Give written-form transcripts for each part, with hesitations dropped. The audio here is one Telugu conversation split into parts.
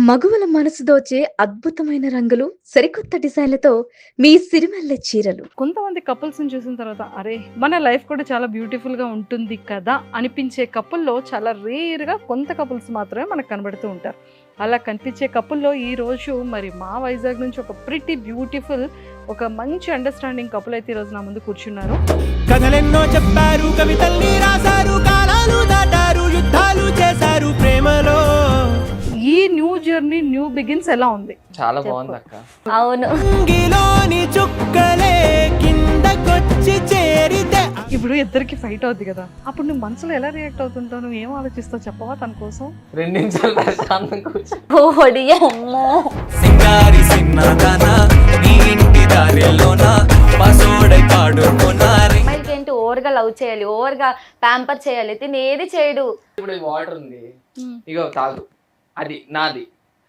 మగువల మనసు దోచే అద్భుతమైన రంగులు, సరికొత్త డిజైన్లతో మీ సిరిమల్లె చీరలు. కొంతమంది కపుల్స్ని చూసిన తర్వాత అరే మన లైఫ్ కూడా చాలా బ్యూటిఫుల్గా ఉంటుంది కదా అనిపించే కపుల్లో చాలా రేర్గా కొంత కపుల్స్ మాత్రమే మనకు కనబడుతూ ఉంటారు. అలా కనిపించే కపుల్లో ఈరోజు మరి మా వైజాగ్ నుంచి ఒక ప్రిటీ బ్యూటిఫుల్ ఒక మంచి అండర్స్టాండింగ్ కపుల్ అయితే ఈరోజు నా ముందు కూర్చున్నారు. కథలెన్నో చెప్పారు, కవితల్ని రాశారు, కాలాలు దాటారు, యుద్ధాలు చేశారు ప్రేమలో. ఈ న్యూ జర్నీ న్యూ బిగిన్స్ ఎలా ఉంది? చాలా బాగుంది అక్క. అవును, అంగిలోని చుక్కలే కిందకొచ్చి చేరితే ఇప్పుడు ఇద్దరికి ఫైట్ అవుద్ది కదా, అప్పుడు నువ్వు మనసులో ఎలా రియాక్ట్ అవుతుంటావు? నువ్వు ఏం ఆలోచిస్తావు చెప్పవా తన కోసం? 2 నిమిషాలు ప్రశాంతం కూర్చో. ఓడియమ్మో. సింగారి సిన్నదానా నీ ఇంటి దారిలోనా పసోడై పాడుకున్నారే. అమ్మాయిలకి ఏంటి, ఓవర్గా లవ్ చేయాలి, ఓవర్గా ప్యాంపర్ చేయాలి, తిని ఏది చేయడు. ఇప్పుడు వాటర్ ఉంది, ఇగో తాగు, అది నాది,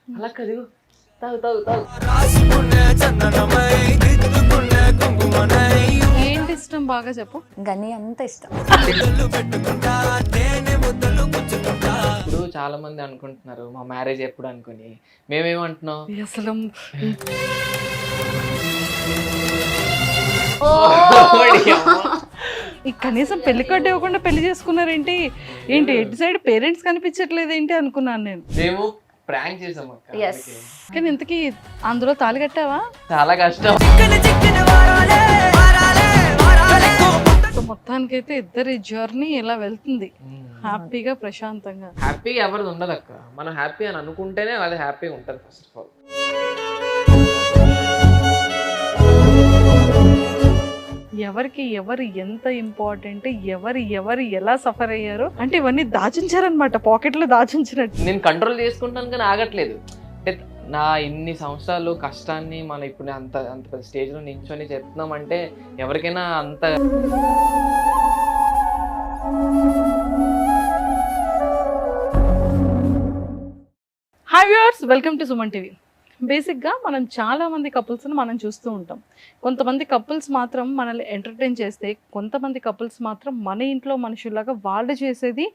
అలా కదిగో తాగు తాగు తాగు. రాసుకునే చందనమై దిద్దుకునే కుంకుమనై ఏంటి ఇష్టం బాగా చెప్పు. గని అంత ఇష్టం. ముద్దులు పెట్టుకుంటా తేనె ముద్దలు పుచ్చుకుంటా. ఇప్పుడు చాలా మంది అనుకుంటున్నారు మా మ్యారేజ్ ఎప్పుడు అనుకుని, మేమేమంటున్నాం అసలు ఈ కనీసం పెళ్లి కార్డు ఇవ్వకుండా పెళ్లి చేసుకున్నారేంటి? ఏంటి ఎటు సైడ్ పేరెంట్స్ కనిపించట్లేదు ఏంటి అనుకున్నాను నేను. మేము ప్రాంక్ చేసాం అక్క. Yes. అందుకే. కానీ ఇంతకీ అందులో తాళి కట్టావా? చాలా కష్టం. సో మొత్తానికైతే ఇద్దరి జర్నీ ఇలా వెళ్తుంది హ్యాపీగా ప్రశాంతంగా. హ్యాపీగా ఎవరిది ఉండదు అక్క. మనం హ్యాపీ అని అనుకుంటేనే అది హ్యాపీగా ఉంటుంది ఫస్ట్ ఆఫ్ ఆల్. ఎవరికి ఎవరు ఎంత ఇంపార్టెంట్, ఎవరు ఎలా సఫర్ అయ్యారు అంటే ఇవన్నీ దాచించారనమాట, పాకెట్లో దాచించినట్టు. నేను కంట్రోల్ చేసుకుంటాను కానీ ఆగట్లేదు. అంటే నా ఇన్ని సంవత్సరాలు కష్టాన్ని మనం ఇప్పుడు అంత అంత పెద్ద స్టేజ్లో నించొని చెప్తున్నామంటే ఎవరికైనా అంత hi viewers, welcome to Suman TV. బేసిక్గా మనం చాలామంది కపుల్స్ని మనం చూస్తూ ఉంటాం. కొంతమంది కపుల్స్ మాత్రం మనల్ని ఎంటర్టైన్ చేస్తే, కొంతమంది కపుల్స్ మాత్రం మన ఇంట్లో మనుషుల్లాగా వాళ్ళు చేసేది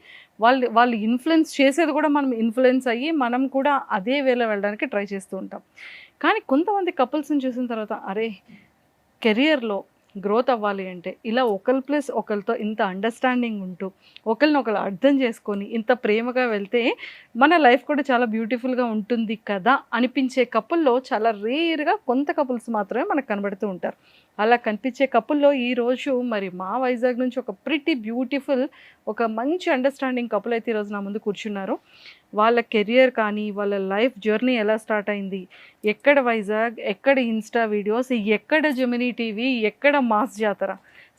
వాళ్ళు ఇన్ఫ్లుయెన్స్ చేసేది కూడా మనం ఇన్ఫ్లుయెన్స్ అయ్యి మనం కూడా అదే వేలో వెళ్ళడానికి ట్రై చేస్తూ ఉంటాం. కానీ కొంతమంది కపుల్స్ని చూసిన తర్వాత అరే కెరియర్లో గ్రోత్ అవ్వాలి అంటే ఇలా ఒకరి ప్లస్ ఒకరితో ఇంత అండర్స్టాండింగ్ ఉంటూ ఒకరినొకరు అర్థం చేసుకొని ఇంత ప్రేమగా వెళ్తే మన లైఫ్ కూడా చాలా బ్యూటిఫుల్గా ఉంటుంది కదా అనిపించే కపుల్లో చాలా రేర్గా కొంత కపుల్స్ మాత్రమే మనకు కనబడుతూ ఉంటారు. అలా కనిపించే కపుల్లో ఈరోజు మరి మా వైజాగ్ నుంచి ఒక ప్రిటీ బ్యూటిఫుల్ ఒక మంచి అండర్స్టాండింగ్ కపుల్ అయితే ఈరోజు నా ముందు కూర్చున్నారు. వాళ్ళ కెరియర్ కానీ వాళ్ళ లైఫ్ జర్నీ ఎలా స్టార్ట్ అయింది, ఎక్కడ వైజాగ్, ఎక్కడ ఇన్స్టా వీడియోస్, ఎక్కడ జెమినీ టీవీ, ఎక్కడ మాస్ జాతర.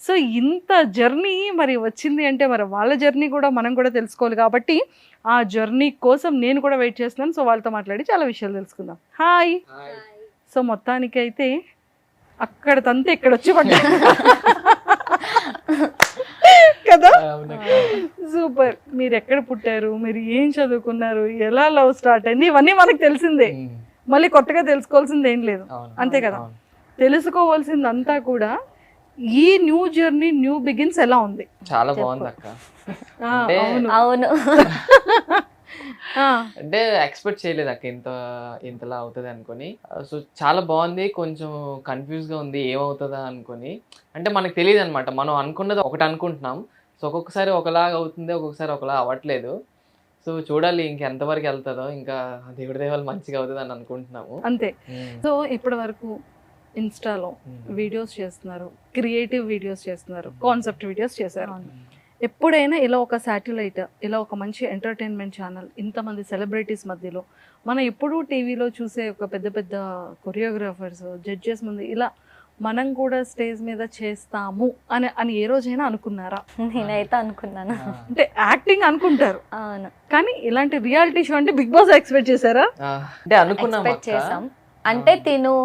సో ఇంత జర్నీ మరి వచ్చింది అంటే మరి వాళ్ళ జర్నీ కూడా మనం కూడా తెలుసుకోవాలి. కాబట్టి ఆ జర్నీ కోసం నేను కూడా వెయిట్ చేస్తున్నాను. సో వాళ్ళతో మాట్లాడి చాలా విషయాలు తెలుసుకుందాం. హాయ్. సో మొత్తానికి అయితే అక్కడ తంతే ఇక్కడ వచ్చి పడ్డా కదా. సూపర్. మీరు ఎక్కడ పుట్టారు, మీరు ఏం చదువుకున్నారు, ఎలా లవ్ స్టార్ట్ అయింది, ఇవన్నీ మనకు తెలిసిందే. మళ్ళీ కొత్తగా తెలుసుకోవాల్సింది ఏం లేదు, అంతే కదా. తెలుసుకోవాల్సిందంతా కూడా ఈ న్యూ జర్నీ న్యూ బిగిన్స్ ఎలా ఉంది? చాలా బాగుంది అక్క. అవును. అంటే ఎక్స్పెక్ట్ చేయలేదు అక్క ఇంతలా అవుతుంది అనుకొని. సో చాలా బాగుంది. కొంచెం కన్ఫ్యూజ్గా ఉంది ఏమవుతుందా అనుకొని. అంటే మనకు తెలియదు అనమాట, మనం అనుకున్నది ఒకటి అనుకుంటున్నాం. సో ఒక్కొక్కసారి ఒకలాగా అవుతుంది, ఒక్కొక్కసారి ఒకలా అవ్వట్లేదు. సో చూడాలి ఇంకెంతవరకు వెళ్తుందో. ఇంకా దేవుడి దేవాలు మంచిగా అవుతుంది అని అనుకుంటున్నాము, అంతే. సో ఇప్పటి వరకు ఇన్స్టాలో వీడియోస్ చేస్తున్నారు, క్రియేటివ్ వీడియోస్ చేస్తున్నారు, కాన్సెప్ట్ వీడియోస్ చేశారు. ఎప్పుడైనా ఇలా ఒక శాటిలైట్, ఇలా ఒక మంచి ఎంటర్టైన్మెంట్ ఛానల్, ఇంతమంది సెలబ్రిటీస్ మధ్యలో మనం ఎప్పుడూ టీవీలో చూసే ఒక పెద్ద పెద్ద కొరియోగ్రాఫర్స్, జడ్జెస్ ముందు ఇలా మనం కూడా స్టేజ్ మీద చేస్తాము అని ఏ రోజైనా అనుకున్నారా? నేనైతే అనుకున్నాను. అంటే యాక్టింగ్ అనుకుంటారు, అవును, కానీ ఇలాంటి రియాలిటీ షో అంటే బిగ్ బాస్ ఎక్స్పెక్ట్ చేశారా? అంటే అనుకున్నాం ఎక్స్పెక్ట్ చేసాం. అంటే తిను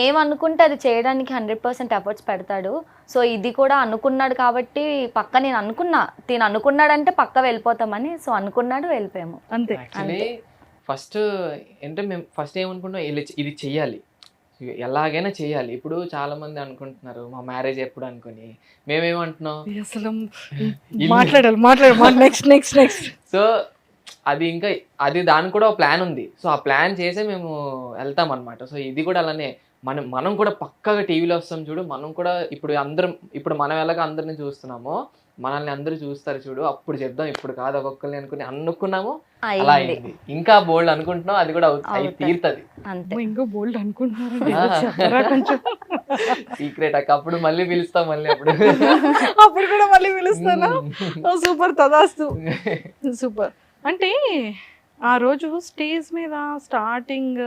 ఏమనుకుంటే అది చేయడానికి 100% ఎఫర్ట్స్ పెడతాడు. సో ఇది కూడా అనుకున్నాడు కాబట్టి పక్క నేను అనుకున్నా, తిను అనుకున్నాడంటే పక్క వెళ్ళిపోతామని. సో అనుకున్నాడు, వెళ్ళిపోయాము, అంతే. యాక్చువల్లీ ఫస్ట్ అంటే మేము ఫస్ట్ ఏమనుకుంటాం, ఇది చెయ్యాలి, ఎలాగైనా చేయాలి. ఇప్పుడు చాలా మంది అనుకుంటున్నారు మా మ్యారేజ్ ఎప్పుడు అనుకుని, మేమేమంటున్నాం అసలు మాట్లాడాలి నెక్స్ట్. సో అది ఇంకా దానికి కూడా ఒక ప్లాన్ ఉంది. సో ఆ ప్లాన్ చేసే మేము వెళ్తాం అనమాట. సో ఇది కూడా అలానే మనం కూడా పక్కగా టీవీలో వస్తాం చూడు, మనం కూడా ఇప్పుడు మనం ఎలాగ అందరిని చూస్తున్నామో మనల్ని అందరూ చూస్తారు చూడు, అప్పుడు చెప్దాం, ఇప్పుడు కాదు ఒక్కొక్కరిని అనుకున్నాము, అలా అయింది. ఇంకా బోల్డ్ అనుకుంటున్నాం, అది కూడా తీరుతుంది. ఇంకా బోల్డ్ అనుకుంటున్నారు కొంచెం సీక్రెట్ అక్క, అప్పుడు మళ్ళీ పిలుస్తాం, మళ్ళీ అప్పుడు కూడా మళ్ళీ పిలుస్తానా? సూపర్, తదాస్తు. సూపర్. అంటే ఆ రోజు స్టేజ్ మీద స్టార్టింగ్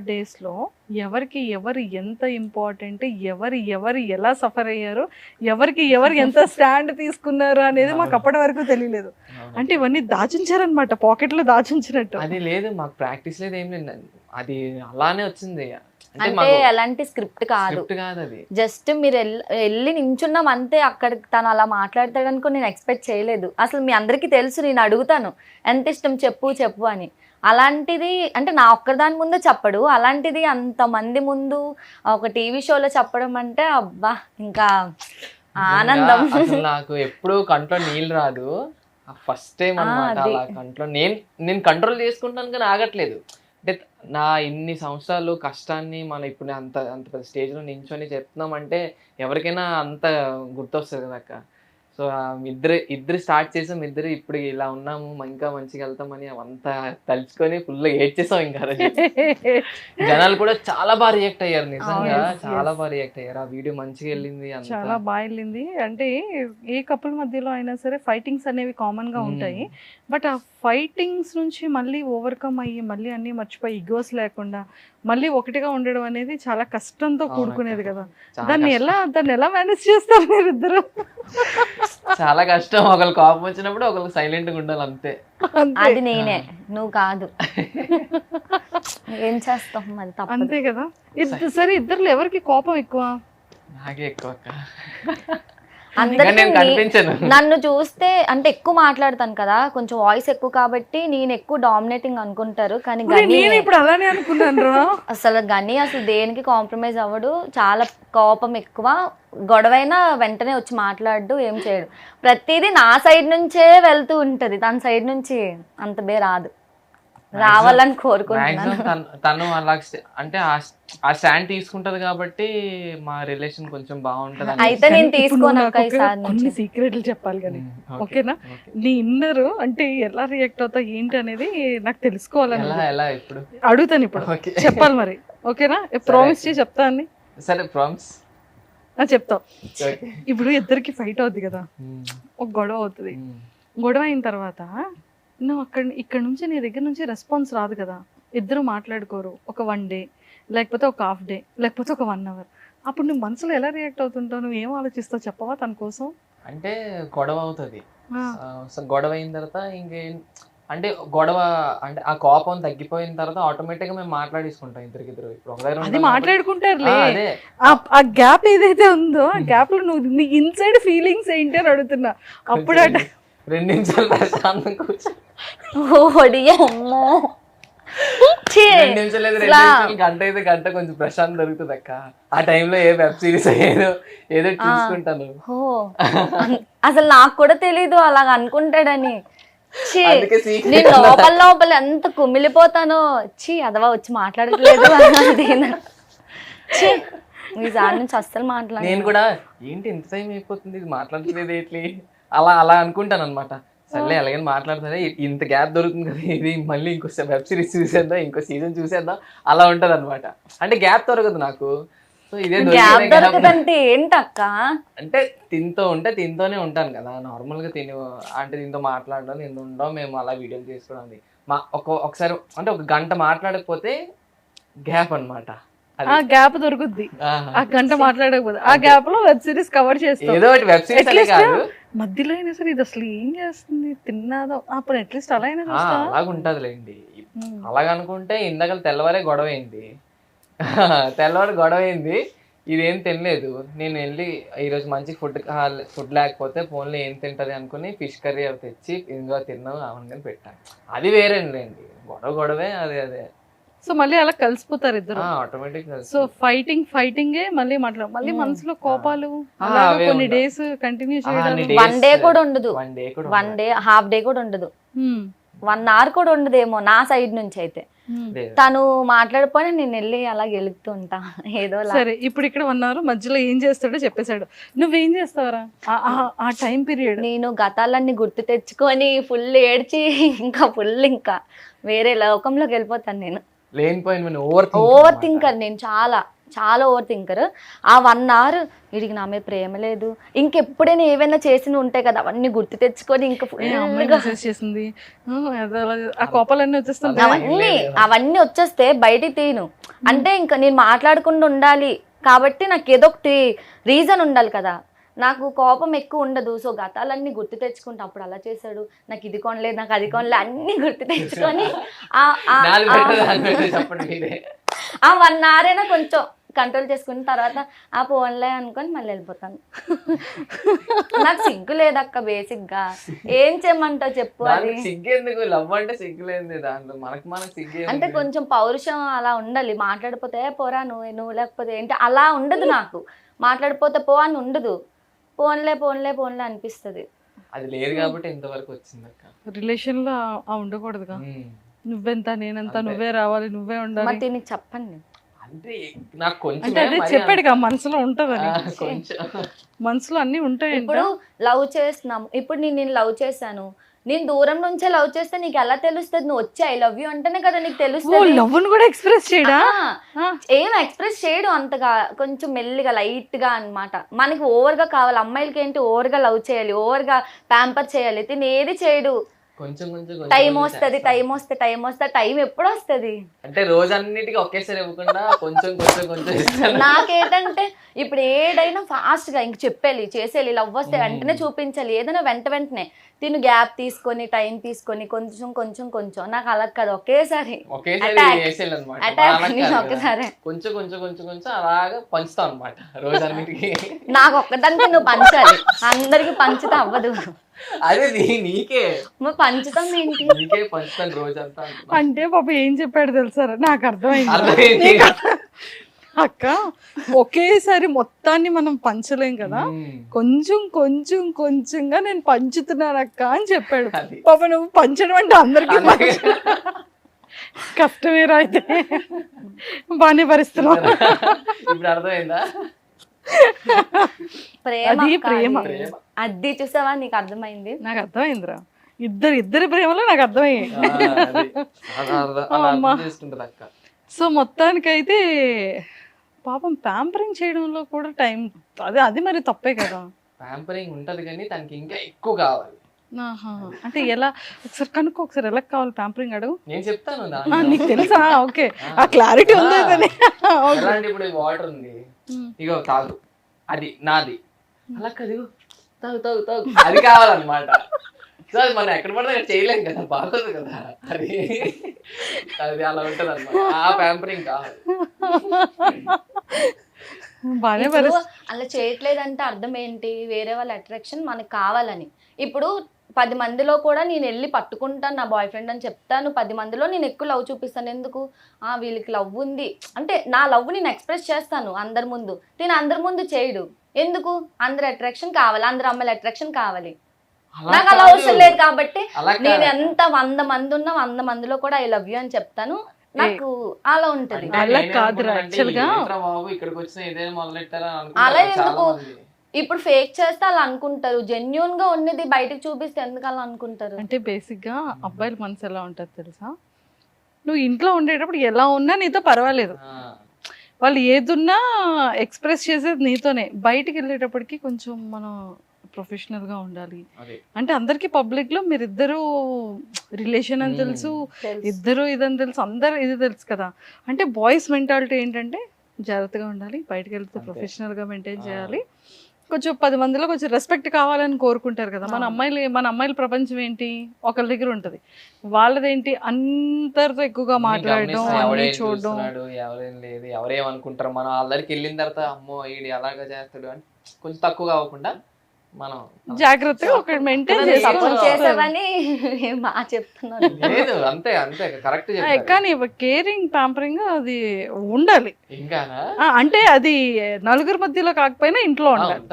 డేస్లో ఎవరికి ఎవరు ఎంత ఇంపార్టెంట్, ఎవరు ఎలా సఫర్ అయ్యారు, ఎవరికి ఎంత స్టాండ్ తీసుకున్నారు అనేది మాకు అప్పటి వరకు తెలియలేదు. అంటే ఇవన్నీ దాచించారనమాట, పాకెట్లో దాచించినట్టు. అది లేదు, మాకు ప్రాక్టీస్ లేదు, ఏం లేదు, అది అలానే వచ్చింది. అంటే ఎలాంటి స్క్రిప్ట్ కాదు, అది జస్ట్ మీరు వెళ్ళి నించున్నాం అంతే. అక్కడ తను అలా మాట్లాడతాడు అనుకో నేను ఎక్స్పెక్ట్ చేయలేదు. అసలు మీ అందరికీ తెలుసు, నేను అడుగుతాను ఎంత ఇష్టం చెప్పు అని. అలాంటిది అంటే నా ఒక్కదాని ముందు చెప్పడు, అలాంటిది అంతమంది ముందు ఒక టీవీ షోలో చెప్పడం అంటే అబ్బా ఇంకా ఆనందం. నాకు ఎప్పుడు కంట్లో నీళ్ళు రాదు, ఫస్ట్ టైం అన్నమాట. అలా కంట్లో నేను కంట్రోల్ చేసుకుంటాను కానీ ఆగట్లేదు. అంటే నా ఇన్ని సంవత్సరాలు కష్టాన్ని మనం ఇప్పుడు అంత పెద్ద స్టేజ్లో నించొని చెప్తున్నామంటే ఎవరికైనా అంత గుర్తొస్తుంది కదా అక్క. సో ఇద్దరు స్టార్ట్ చేసాం, ఇద్దరు ఇప్పుడు ఇలా ఉన్నాము, ఇంకా మంచిగా వెళ్తామని అవంతా తలుచుకొని ఫుల్ ఏడ్చేసాం. ఇంకా జనాలు కూడా చాలా బాగా రియాక్ట్ అయ్యారు, నిజంగా చాలా బాగా రియాక్ట్ అయ్యారు. ఆ వీడియో మంచిగా వెళ్ళింది, చాలా బాగా వెళ్ళింది. అంటే ఏ కపుల్ మధ్యలో అయినా సరే ఫైటింగ్స్ అనేవి కామన్ గా ఉంటాయి, బట్ ఆ ఫైటింగ్స్ నుంచి మళ్ళీ ఓవర్కమ్ అయ్యి మళ్ళీ అన్ని మర్చిపోయి ఇగోస్ లేకుండా మళ్ళీ ఒకటిగా ఉండడం అనేది చాలా కష్టంతో కూడుకునేది కదా. దాన్ని ఎలా మేనేజ్ చేస్తారు మీరు ఇద్దరు? చాలా కష్టం. ఒకళ్ళు కోపం వచ్చినప్పుడు ఒకళ్ళు సైలెంట్ గా ఉండాలి, అంతే. అది నేనే, నువ్వు కాదు. ఏం చేస్తాం మరి, అంతే కదా. సరే, ఇద్దరు ఎవరికి కోపం ఎక్కువ? నాకే ఎక్కువ అక్క. నన్ను చూస్తే అంటే ఎక్కువ మాట్లాడతాను కదా, కొంచెం వాయిస్ ఎక్కువ కాబట్టి నేను ఎక్కువ డామినేటింగ్ అనుకుంటారు. కానీ ఇప్పుడు అలానే అనుకున్నాను. అసలు దేనికి కాంప్రమైజ్ అవ్వడు, చాలా కోపం ఎక్కువ. గొడవైనా వెంటనే వచ్చి మాట్లాడు, ఏం చేయడు. ప్రతిదీ నా సైడ్ నుంచే వెళ్తూ ఉంటది, తన సైడ్ నుంచి అంత రాదు. రావాలని కోరుకుంటున్నాను. తను అలా అంటే ఆ స్టాండ్ తీసుకుంటది కాబట్టి మా రిలేషన్ కొంచెం బాగుంటది. అయితే నేను తీసుకోను. కొన్ని సీక్రెట్లు చెప్పాలి కానీ, ఓకేనా? నీ ఇన్నర్ అంటే ఎలా రియాక్ట్ అవుతా ఏంటి అనేది నాకు తెలుసుకోవాలని ఇప్పుడు అడుగుతాను. ఇప్పుడు చెప్పాలి మరి, ఓకేనా? ప్రామిస్ చేసి చెప్తా అని. సరే, ప్రామిస్ చెప్తావు. ఇప్పుడు ఇద్దరికి ఫైట్ అవుద్ది కదా, ఒక గొడవ అవుతుంది. గొడవ అయిన తర్వాత నువ్వు ఇక్కడ నుంచి నీ దగ్గర నుంచి రెస్పాన్స్ రాదు కదా, ఇద్దరు మాట్లాడుకోరు ఒక 1 డే, లేకపోతే ఒక హాఫ్ డే, లేకపోతే ఒక 1 అవర్. అప్పుడు నువ్వు మనసులో ఎలా రియాక్ట్ అవుతుంటావు? నువ్వు ఏం ఆలోచిస్తావు చెప్పవా తన కోసం? అంటే గొడవ అవుతుంది, గొడవ అయిన తర్వాత అంటే గొడవ అంటే ఆ కోపం తగ్గిపోయిన తర్వాత ఆటోమేటిక్ గా మేము మాట్లాడేసుకుంటాం ఇద్దరికిద్దరు. ఇప్పుడు అది మాట్లాడుకుంటారులే. ఆ గ్యాప్ ఏదైతే ఉందో ఆ గ్యాప్ లో నువ్వు నీ ఇన్సైడ్ ఫీలింగ్స్ ఏంటి అని అడుగుతున్నా. అప్పుడు 2 నిమిషాలు ప్రశాంతం కూర్చొని 2 నిమిషాలు లేదు, 2 నిమిషాలు, గంట అయితే గంట కొంచెం ప్రశాంతం దొరుకుతుంది అక్క. ఆ టైంలో ఏ వెబ్ సిరీస్ ఏదో చూసుకుంటాను. అసలు నాకు కూడా తెలీదు అలాగ అనుకుంటాడని. నేను లోపల ఎంత కుమిలిపోతానో, అదవా వచ్చి మాట్లాడట్లేదు ఈసారి నుంచి అస్సలు మాట్లాడ. నేను కూడా ఏంటి ఇంత టైం అయిపోతుంది, ఇది మాట్లాడట్లేదు ఏంటి అలా అనుకుంటాను అనమాట. సర్లే అలాగే మాట్లాడతానే, ఇంత గ్యాప్ దొరుకుతుంది కదా, ఇది మళ్ళీ ఇంకో వెబ్ సిరీస్ చూసేద్దాం, ఇంకో సీజన్ చూసేద్దాం, అలా ఉంటది అనమాట. అంటే గ్యాప్ దొరకదు నాకు. సో ఇదే ఏంటక్క అంటే తింతోనే ఉంటాను కదా నార్మల్ గా. అంటే దీంతో మాట్లాడడం, దీంతో ఉండడం, మేము అలా వీడియోలు చేసుకోవడం. ఒకసారి అంటే ఒక గంట మాట్లాడకపోతే గ్యాప్ అనమాట. ఆ గ్యాప్ దొరుకుద్ది, ఆ గంట మాట్లాడకపోతే ఆ గ్యాప్ లో వెబ్ సిరీస్ కవర్ చేస్తాం. ఏదో ఒకటి వెబ్ సిరీస్ కాదు, మధ్యలో అయినా సరే ఇది అసలు ఏం చేస్తుంది, తిన్నాదో అప్పుడు అట్లీస్ట్ అలా అయినా అలాగుంటదిలేండి. అలాగనుకుంటే ఇందాక తెల్లవారే గొడవ అయింది, ఇదేం తినలేదు. నేను వెళ్ళి ఈరోజు మంచి ఫుడ్ లేకపోతే ఫోన్లో ఏం తింటది అనుకుని ఫిష్ కర్రీ అవి తెచ్చి ఇందులో తిన్నావు అవన్నీ పెట్టాను. అది వేరేండి, గొడవే అదే. సో మళ్ళీ అలా కలిసిపోతారు ఇద్దరు ఆటోమేటిక్. సో ఫైటింగే మళ్ళీ మళ్ళీ మనసులో కోపాలు కొన్ని డేస్ కంటిన్యూ చేయడం. 1 డే కూడా ఉండదు, 1 డే హాఫ్ డే కూడా ఉండదు. 1 hour కూడా ఉండదేమో నా సైడ్ నుంచి అయితే. లేదు. తను మాట్లాడిపోయినా నేను వెళ్ళి అలా గెలుపుతూ ఉంటా ఏదో సరే ఇప్పుడు ఇక్కడ 1 hour మధ్యలో ఏం చేస్తాడో చెప్పేశాడు, నువ్వేం చేస్తావరా ఆ టైం పీరియడ్? నేను గతాలన్నీ గుర్తు తెచ్చుకొని ఫుల్ ఏడ్చి ఇంకా వేరే లోకంలోకి వెళ్ళిపోతాను నేను. లేనిపోయిన ఓవర్ థింకర్ నేను, చాలా చాలా ఓవర్ థింకర్. ఆ 1 hour వీడికి నా మీద ప్రేమ లేదు, ఇంకెప్పుడైనా ఏవైనా చేసి ఉంటాయి కదా అవన్నీ గుర్తు తెచ్చుకొని ఇంకా అమ్మాయి మెసేజ్ చేసింది, ఆ కోపాలన్నీ వచ్చేస్తుంది. అవన్నీ వచ్చేస్తే బయటికి తీను. అంటే ఇంకా నేను మాట్లాడకుండా ఉండాలి కాబట్టి నాకు ఏదో ఒకటి రీజన్ ఉండాలి కదా. నాకు కోపం ఎక్కువ ఉండదు. సో గతాలన్నీ గుర్తు తెచ్చుకుంటా, అప్పుడు అలా చేశాడు, నాకు ఇది కొనలేదు, నాకు అది కొనలేదు, అన్ని గుర్తు తెచ్చుకొని ఆ 1 hour అయినా కొంచెం కంట్రోల్ చేసుకున్న తర్వాత ఆ పోన్లే అనుకొని మళ్ళీ వెళ్ళిపోతాను. నాకు సిగ్గు లేదక్క బేసిక్ గా. ఏం చేయమంటావు చెప్పు. అది సిగ్గేందుకు, లవ్ అంటే సిగ్గులేంది దాంట్లో, మనకు సిగ్గే. అంటే కొంచెం పౌరుషం అలా ఉండాలి. మాట్లాడిపోతే పోరా నువ్వు లేకపోతే ఏంటి అలా ఉండదు. నాకు మాట్లాడిపోతే పో అని ఉండదు. పోన్లే పోన్లే పోన్లే అనిపిస్తుంది. అది లేదు కాబట్టి ఇంతవరకు వచ్చింది అక్క. రిలేషన్ లో ఉండకూడదుగా, నువ్వెంత నేనంత, నువ్వే రావాలి, నువ్వే ఉండాలి. మరి దీనికి చెప్పండి. అంటే నాకు కొంచెం అంటే అదే చెప్పాడుగా మనసులో ఉంటదని. కొంచెం మనసులో అన్ని ఉంటాయి. ఇప్పుడు లవ్ చేస్తున్నాము, ఇప్పుడు నేను లవ్ చేశాను, నేను దూరం నుంచే లవ్ చేస్తే నీకు ఎలా తెలుస్తుంది? నువ్వు వచ్చి ఐ లవ్ యూ అంటేనే కదా నీకు తెలుస్తుంది. లవ్ ను కూడా ఎక్స్ప్రెస్ చేయడా? ఏం ఎక్స్ప్రెస్ చేయడు అంతగా, కొంచెం మెల్లిగా లైట్ గా అన్నమాట. మనకి ఓవర్ గా కావాలి. అమ్మాయిలకి ఏంటి ఓవర్ గా లవ్ చేయాలి, ఓవర్ గా ప్యాంపర్ చేయాలి. తిని ఏది చేయడు. కొంచెం టైం వస్తుంది, టైం ఎప్పుడు వస్తుంది అంటే రోజన్నిటికీ ఒకేసారి ఇవ్వకుండా కొంచెం కొంచెం కొంచెం. నాకేంటంటే ఇప్పుడు ఏదైనా ఫాస్ట్ గా ఇంక చెప్పేయాలి, చేసేయాలి. లవ్ వస్తే వెంటనే చూపించాలి, ఏదైనా వెంటనే. తిను గ్యాప్ తీసుకొని టైం తీసుకొని కొంచెం కొంచెం కొంచెం. నాకు అలా కాదు, ఒకేసారి ఒకేసారి కొంచెం కొంచెం కొంచెం కొంచెం అలాగా పంచుతాం అనమాట రోజన్నిటికి. నాకు ఒక్కదానికి నువ్వు పంచాలి, అందరికి పంచితే అవ్వదు. అదే నీకే పంచుతాం ఏంటి, నీకే పంచుతాను రోజంతా. అంటే పాప ఏం చెప్పాడు తెలుసారా? నాకు అర్థమైంది అక్క, ఒకేసారి మొత్తాన్ని మనం పంచలేం కదా, కొంచెం కొంచెం కొంచెంగా నేను పంచుతున్నాను అక్క అని చెప్పాడు. పాప నువ్వు పంచడం అంటే అందరికీ కష్టమేరా, అయితే బాగానే భరిస్తున్నావు. ఇప్పుడు అర్థమైందా? ప్రేమ అది చూసావా, నీకు అర్థమైంది? నాకు అర్థమైందిరా. ఇద్దరి ప్రేమలో నాకు అర్థమయ్యాయి. సో మొత్తానికైతే పాపం ప్యాంపరింగ్ చేయడంలో కూడా టైం, అది మరి తప్పే కదా. ప్యాంపరింగ్ ఉంటది కానీ తనకి ఇంకా ఎక్కువ కావాలి. అంటే ఎలా, ఒకసారి కనుక్కో, ఒకసారి ఎలా కావాలి ప్యాంపరింగ్ అడుగు, నేను చెప్తాను. నీకు తెలుసా? ఓకే, ఆ క్లారిటీ ఉంది. ఇప్పుడు వాటర్ ఉంది, ఇగో తాగు, అది నాది, అలా కదిగో తాగు తాగు తాగు, అది కావాలన్నమాట. సో అది మనం ఎక్కడ పడితే అక్కడ చేయలేం కదా, బాగోదు కదా, అది అలా ఉంటది అన్నమాట. ఆ ప్యాంపరింగ్ కావాలి. అలా చేయట్లేదంటే అర్థం ఏంటి? వేరే వాళ్ళ అట్రాక్షన్ మనకు కావాలని. ఇప్పుడు 10 మందిలో కూడా నేను వెళ్ళి పట్టుకుంటాను నా బాయ్ ఫ్రెండ్ అని చెప్తాను, 10 మందిలో నేను ఎక్కువ లవ్ చూపిస్తాను. ఎందుకు? వీళ్ళకి లవ్ ఉంది అంటే నా లవ్ నేను ఎక్స్ప్రెస్ చేస్తాను అందరి ముందు. నేను అందరి ముందు చేయడు. ఎందుకు? అందరి అట్రాక్షన్ కావాలి, అందరు అమ్మాయిల అట్రాక్షన్ కావాలి. నాకు అలా అవసరం లేదు కాబట్టి నేను ఎంత 100 మంది ఉన్నా 100 మందిలో కూడా ఐ లవ్ యూ అని చెప్తాను. నాకు అలా ఉంటది. అలా కాదురా, అలా ఎందుకు? ఇప్పుడు ఫేక్ చేస్తే అలా అనుకుంటారు, జెన్యూన్ గా ఉన్నది బయటకు చూపిస్తే ఎందుకు అలా అనుకుంటారు? అంటే బేసిక్ గా అబ్బాయిల మనసు ఎలా ఉంటది తెలుసా? నువ్వు ఇంట్లో ఉండేటప్పుడు ఎలా ఉన్నా నీతో పర్వాలేదు, వాళ్ళు ఏదున్నా ఎక్స్ప్రెస్ చేసేది నీతోనే. బయటికి వెళ్ళేటప్పటికి కొంచెం మనం ప్రొఫెషనల్ గా ఉండాలి. అంటే అందరికి పబ్లిక్ లో మీరిద్దరు రిలేషన్ అని తెలుసు, ఇద్దరు ఇదని తెలుసు, అందరు ఇది తెలుసు కదా. అంటే బాయ్స్ మెంటాలిటీ ఏంటంటే జాగ్రత్తగా ఉండాలి, బయటకు వెళ్తే ప్రొఫెషనల్ గా మెయింటైన్ చేయాలి, కొంచెం 10 మందిలో కొంచెం రెస్పెక్ట్ కావాలని కోరుకుంటారు కదా. మన అమ్మాయిల ప్రపంచం ఏంటి? ఒకరి దగ్గర ఉంటది, వాళ్ళదేంటి అందరితో ఎక్కువగా మాట్లాడడం, అన్ని చూడడం. ఎవరేం లేదు, ఎవరేమనుకుంటారు, మనం అందరికి వెళ్ళిన తర్వాత అమ్మో ఈడు అలాగా చేస్తాడు అని కొంచెం తక్కువ అవ్వకుండా మనం జాగ్రత్తగా ఒక మెయింటైన్ చేసామని చెప్తున్నాను. లేదు అంతే అంతే కరెక్ట్. కానీ కేరింగ్ ప్యాంపరింగ్ అది ఉండాలి. ఇంకా అంటే అది నలుగురు మధ్యలో కాకపోయినా ఇంట్లో ఉండాలి.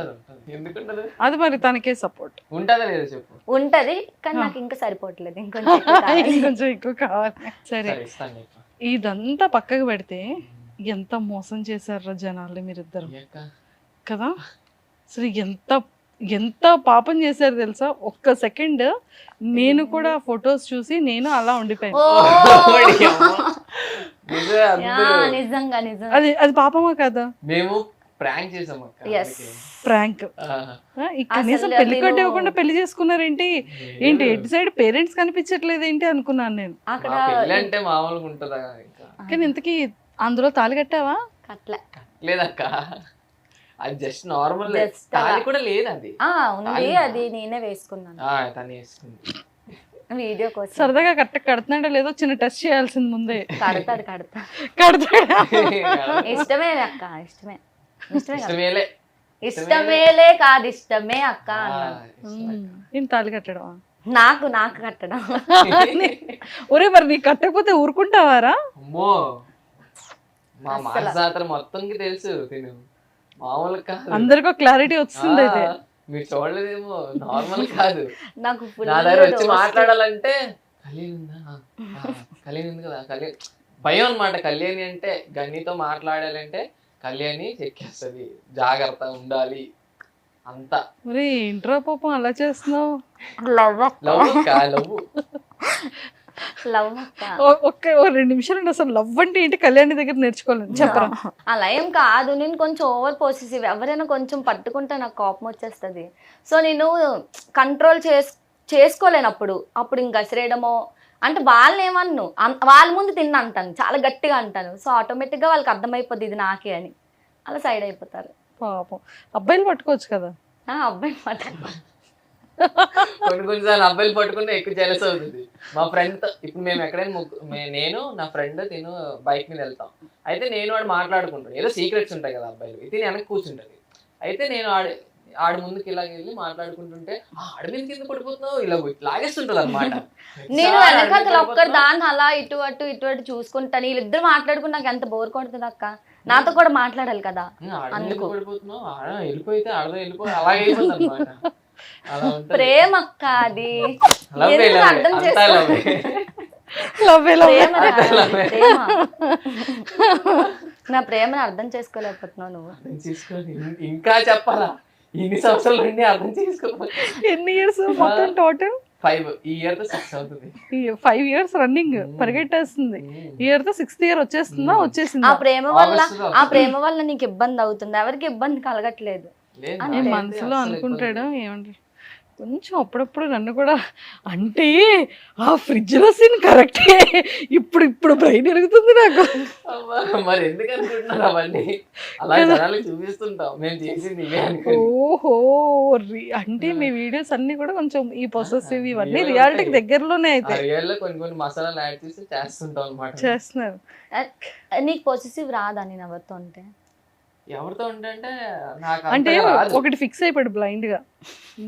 ఎందుకుంటది? అది మరి తనకే సపోర్ట్. ఉంటుందా లేదా చెప్పు. ఉంటది కానీ నాకు ఇంకా సరిపోవట్లేదు, ఇంకొంచెం ఎక్కువ కావాలి. ఇంకొంచెం ఎక్కువ కావాలి. సరే, సరే ఇస్తాను నీకు. ఇదంతా పక్కకు పెడితే ఎంత మోసం చేశారు జనాల్ని మీరిద్దరు అయ్యాక. కదా. అసలు ఎంత ఎంత పాపం చేశారు తెలుసా. ఒక్క సెకండ్ నేను కూడా ఫొటోస్ చూసి నేను అలా ఉండిపోయాను. ఓ! ఓడి అమ్మ. నిజమే యా, అందరూ. నిజంగా నిజం. అది అది పాపమా కదా. మేము ప్రాంక్ చేసాం అక్క. Yes. అందుకే. ప్రాంక్. ఆహా. కనీసం అసలు పెళ్లి కట్ట నేను- ఇవ్వకుండా పెళ్లి చేసుకున్నారేంటి. ఏంటి ఎటు సైడ్ పేరెంట్స్ కనిపించట్లేదు ఏంటి అనుకున్నాను నేను. అక్కడ మా పెళ్ళి అంటే మామూలుగా ఉంటుందా ఇంకా. కానీ ఇంతకీ అందులో తాళి కట్టావా. కట్ల లేదక్క, అది జస్ట్ నార్మల్. Just తాళి అలా. కూడా లేదు అది. ఉంది, తాళి. అది నేనే వేసుకున్నాను తను వేసుకుంది. వీడియో కోసం. సరదాగా కడుతున్నాడో లేదో చిన్న టెస్ట్ చేయాల్సింది ముందే. కడతాడు కడతాడా. ఇష్టమే అక్క, ఇష్టమే ఇష్టమే కదా. ఇష్టమేలే. ఇష్టమేలే కాదు, ఇష్టమే అక్క అన్నాను. నేను తాళి కట్టడం. నాకు నాకు కట్టడం. ఒరే మరి నీకు కట్టకపోతే ఊరుకుంటావారా. అమ్మో, మా మాసాత్ర మొత్తంకి తెలుసు తిను, మామూలు కాదు. అందరికీ క్లారిటీ వచ్చింది అయితే. మీరు చూడలేదేమో, నార్మల్ కాదు. నాకు full నా దగ్గర వచ్చి roast. మాట్లాడాలంటే కళ్యాణి ఉందా, కళ్యాణి ఉంది కదా, కళ్యాణి భయం అనమాట. కళ్యాణి అంటే గన్నితో మాట్లాడాలంటే కళ్యాణి చెక్కేస్తుంది, జాగ్రత్త ఉండాలి అంతా. మరి ఇంట్రా పాపం అలా చేస్తున్నావు. లవ్ అక్క, లవ్ లవ్. లవ్ అక్క. ఒక్క 2 నిమిషాలు అసలు లవ్ అంటే ఏంటి కళ్యాణి దగ్గర నేర్చుకోవాలని చెప్పరా. అలా ఏం కాదు, నేను కొంచెం ఓవర్ పొసెసివ్. ఎవరైనా కొంచెం పట్టుకుంటే నాకు కోపం వచ్చేస్తుంది. సో నేను కంట్రోల్ చేసుకోలేనప్పుడు అప్పుడు ఇంక గసిరేయడమో, అంటే వాళ్ళని ఏమన్ను, వాళ్ళ ముందు తిన్న అంటాను, చాలా గట్టిగా అంటాను. సో ఆటోమేటిక్గా వాళ్ళకి అర్థమైపోద్ది ఇది నాకే అని, అలా సైడ్ అయిపోతారు. పాపం అబ్బాయిలు పట్టుకోవచ్చు కదా. అబ్బాయి మాట కొన్నిసార్లు అబ్బాయిలు పట్టుకుంటే ఎక్కువ జెలస్ అవుతుంది. మా ఫ్రెండ్ ఇప్పుడు మేము ఎక్కడైనా నేను నా ఫ్రెండ్ తిను బైక్ మీద వెళ్తాం. అయితే నేను వాడు మాట్లాడుకుంటాడు, ఏదో సీక్రెట్స్ ఉంటాయి కదా అబ్బాయిలు, తిని వెనక్కి కూర్చుంటది. అయితే నేను ఆడి ముందుకి ఇలాగ వెళ్ళి మాట్లాడుకుంటుంటే ఆడి మీద కింద పడిపోతున్నావు ఇలా లాగేస్తుంటది అనమాట. నేను వెనకాల ఒక్కరు దాన్ని అలా ఇటు అటు ఇటు అటు చూసుకుంటాను. వీళ్ళిద్దరు మాట్లాడుకుని నాకు ఎంత బోర్ కొడుతుంది అక్క, నాతో కూడా మాట్లాడాలి కదా. ఆడ పడిపోతున్నావు, ఆడ వెళ్ళిపోతే ఆడదో వెళ్ళిపో అలాగే అయిపోతుంది అనమాట. అలా ఉంటుంది. ప్రేమ అక్క అది, లవ్ ఎందుకు అర్థం చేసుకో. ప్రేమ రా, ప్రేమ. నా ప్రేమను అర్థం చేసుకోలేకపోతున్నావు నువ్వు. అర్థం చేసుకొని ఇంకా చెప్పాలా, ఇన్ని సంవత్సరాల నుండి అర్థం చేసుకోవాలి. ఎన్ని ఇయర్స్ మొత్తం టోటల్? 5. ఈ ఇయర్ తో 6 అవుతుంది. 5 years రన్నింగ్ పరిగెట్టేస్తుంది. ఈ ఇయర్ తో 6th year వచ్చేస్తుందా? వచ్చేసింది. ఆ ప్రేమ వల్ల నీకు ఇబ్బంది అవుతుంది, ఎవరికి ఇబ్బంది కలగట్లేదు. లేదు, అని నాకైతే మనసులో అస్సలు అనుకుంటాడు ఏమంటారు కొంచెం అప్పుడప్పుడు నన్ను కూడా, అంటే ఆ ఫ్రిడ్జ్ లో సీన్ కరెక్టే, ఇప్పుడు బ్రెయిన్ ఎరుగుతుంది నాకు. అబ్బా, మరి ఎందుకు అనుకుంటున్నారు అవన్నీ? అలా జనాలకు చూపిస్తుంటాం మేము చేసింది ఇవే అనుకో. ఓహో, అంటే మీ వీడియోస్ అన్ని కూడా కొంచెం ఈ పొసెసివ్ ఇవన్నీ రియాలిటీకి దగ్గరలోనే అయితే రియల్ లో కొన్ని మసాలాలు యాడ్ చేసి చేస్తుంటాం అనమాట. చేస్తున్నారు. నీకు పొసెసివ్ రాదా నేను ఎవరితో ఉంటే? ఎవరితో ఉంటే నాకు అంటే అంతగా రాదు. ఒకటి ఫిక్స్ అయిపోయాడు బ్లైండ్ గా,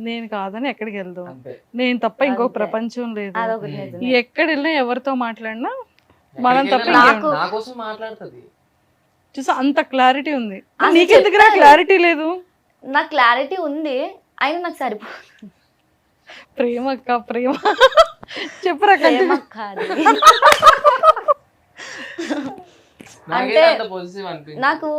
నేను కాదని ఎక్కడికి వెళ్దాం, అంతే. నేను తప్ప ఇంకో అంతే. ప్రపంచం లేదు. అదొకటి నిజమే. ఎక్కడ వెళ్ళినా ఎవరితో మాట్లాడినా మనం ఎక్కడికి తప్ప వెళ్ళినా ఇంకేం- నా కోసం మాట్లాడుతుంది. చూసా అంత క్లారిటీ ఉంది. అసలు నీకెందుకు చెప్పాలి. క్లారిటీ లేదు? నాకు క్లారిటీ ఉంది, అయినా నాకు సరిపోతుంది. ప్రేమ అక్క ప్రేమ చెప్పరా ప్రేమ కాదు. నాకైతే అంటే అంత పాజిటివ్ అనిపించింది. నాకు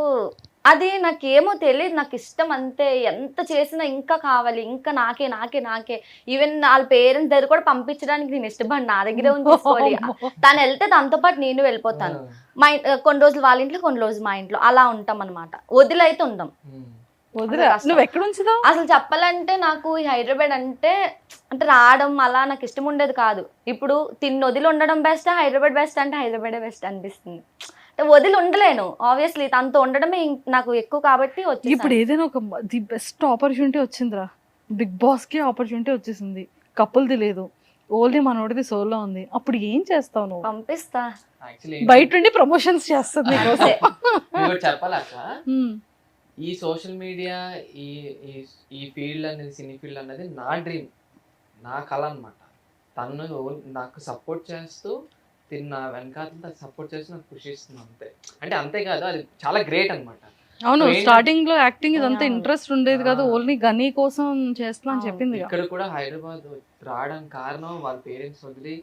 అది నాకేమో తెలియదు, నాకు ఇష్టం అంతే. ఎంత చేసినా ఇంకా కావాలి, ఇంకా నాకే నాకే నాకే. ఈవెన్ వాళ్ళ పేరెంట్స్ దగ్గర కూడా పంపించడానికి నేను ఇష్టపడి నా దగ్గరే ఉంచుకోవాలి. తను వెళ్తే దాంతో పాటు నేను వెళ్ళిపోతాను. మా కొన్ని రోజులు వాళ్ళ ఇంట్లో, కొన్ని రోజులు మా ఇంట్లో, అలా ఉంటాం అనమాట. వదిలైతే ఉందాం. వదిలే. కష్టం. నువ్వు ఎక్కడ ఉంచుదావు? అసలు చెప్పాలంటే నాకు ఈ హైదరాబాద్ అంటే రావడం అలా నాకు ఇష్టం ఉండేది కాదు. ఇప్పుడు వదిలి ఉండడం బెస్ట్, హైదరాబాద్ బెస్ట్ అంటే హైదరాబాదే బెస్ట్ అనిపిస్తుంది. వదిలి ఉండలేను ఆబ్వియస్లీ, తనతో ఉండడమే నాకు ఎక్కువ కాబట్టి వచ్చేసాను. ఇప్పుడు ఏదైనా ఒక ది బెస్ట్ ఆపర్చునిటీ వచ్చిందిరా, బిగ్ బాస్ కి ఆపర్చునిటీ వచ్చేసింది, కపుల్ది లేదు, ఓన్లీ మనోడిది సోలో ఉంది. అప్పుడు ఏం చేస్తావు నువ్వు? పంపిస్తా. బయట నుండి ప్రమోషన్స్ చేస్తుంది అంతే. చెప్పాలక్క, ఈ సోషల్ మీడియా ఈ ఫీల్డ్ అనేది, సినీ ఫీల్డ్ అనేది నా డ్రీమ్, నా కళ అనమాట. తను నాకు సపోర్ట్ చేస్తూ తిన్న వెనకాల సపోర్ట్ చేసి నాకు కృషి ఇస్తుంది అంతే. అంటే అంతేకాదు, అది చాలా గ్రేట్ అనమాట. అవును, So ఏంటంటే- స్టార్టింగ్ లో యాక్టింగ్ ఇదంతా Yeah. ఇంట్రెస్ట్ ఉండేది కాదు, Ah. ఓన్లీ గనీ కోసం చేస్తున్నా అని అవును. చెప్పింది. ఇక్కడ కూడా హైదరాబాద్ రావడానికి కారణం వాళ్ళ పేరెంట్స్ వదిలి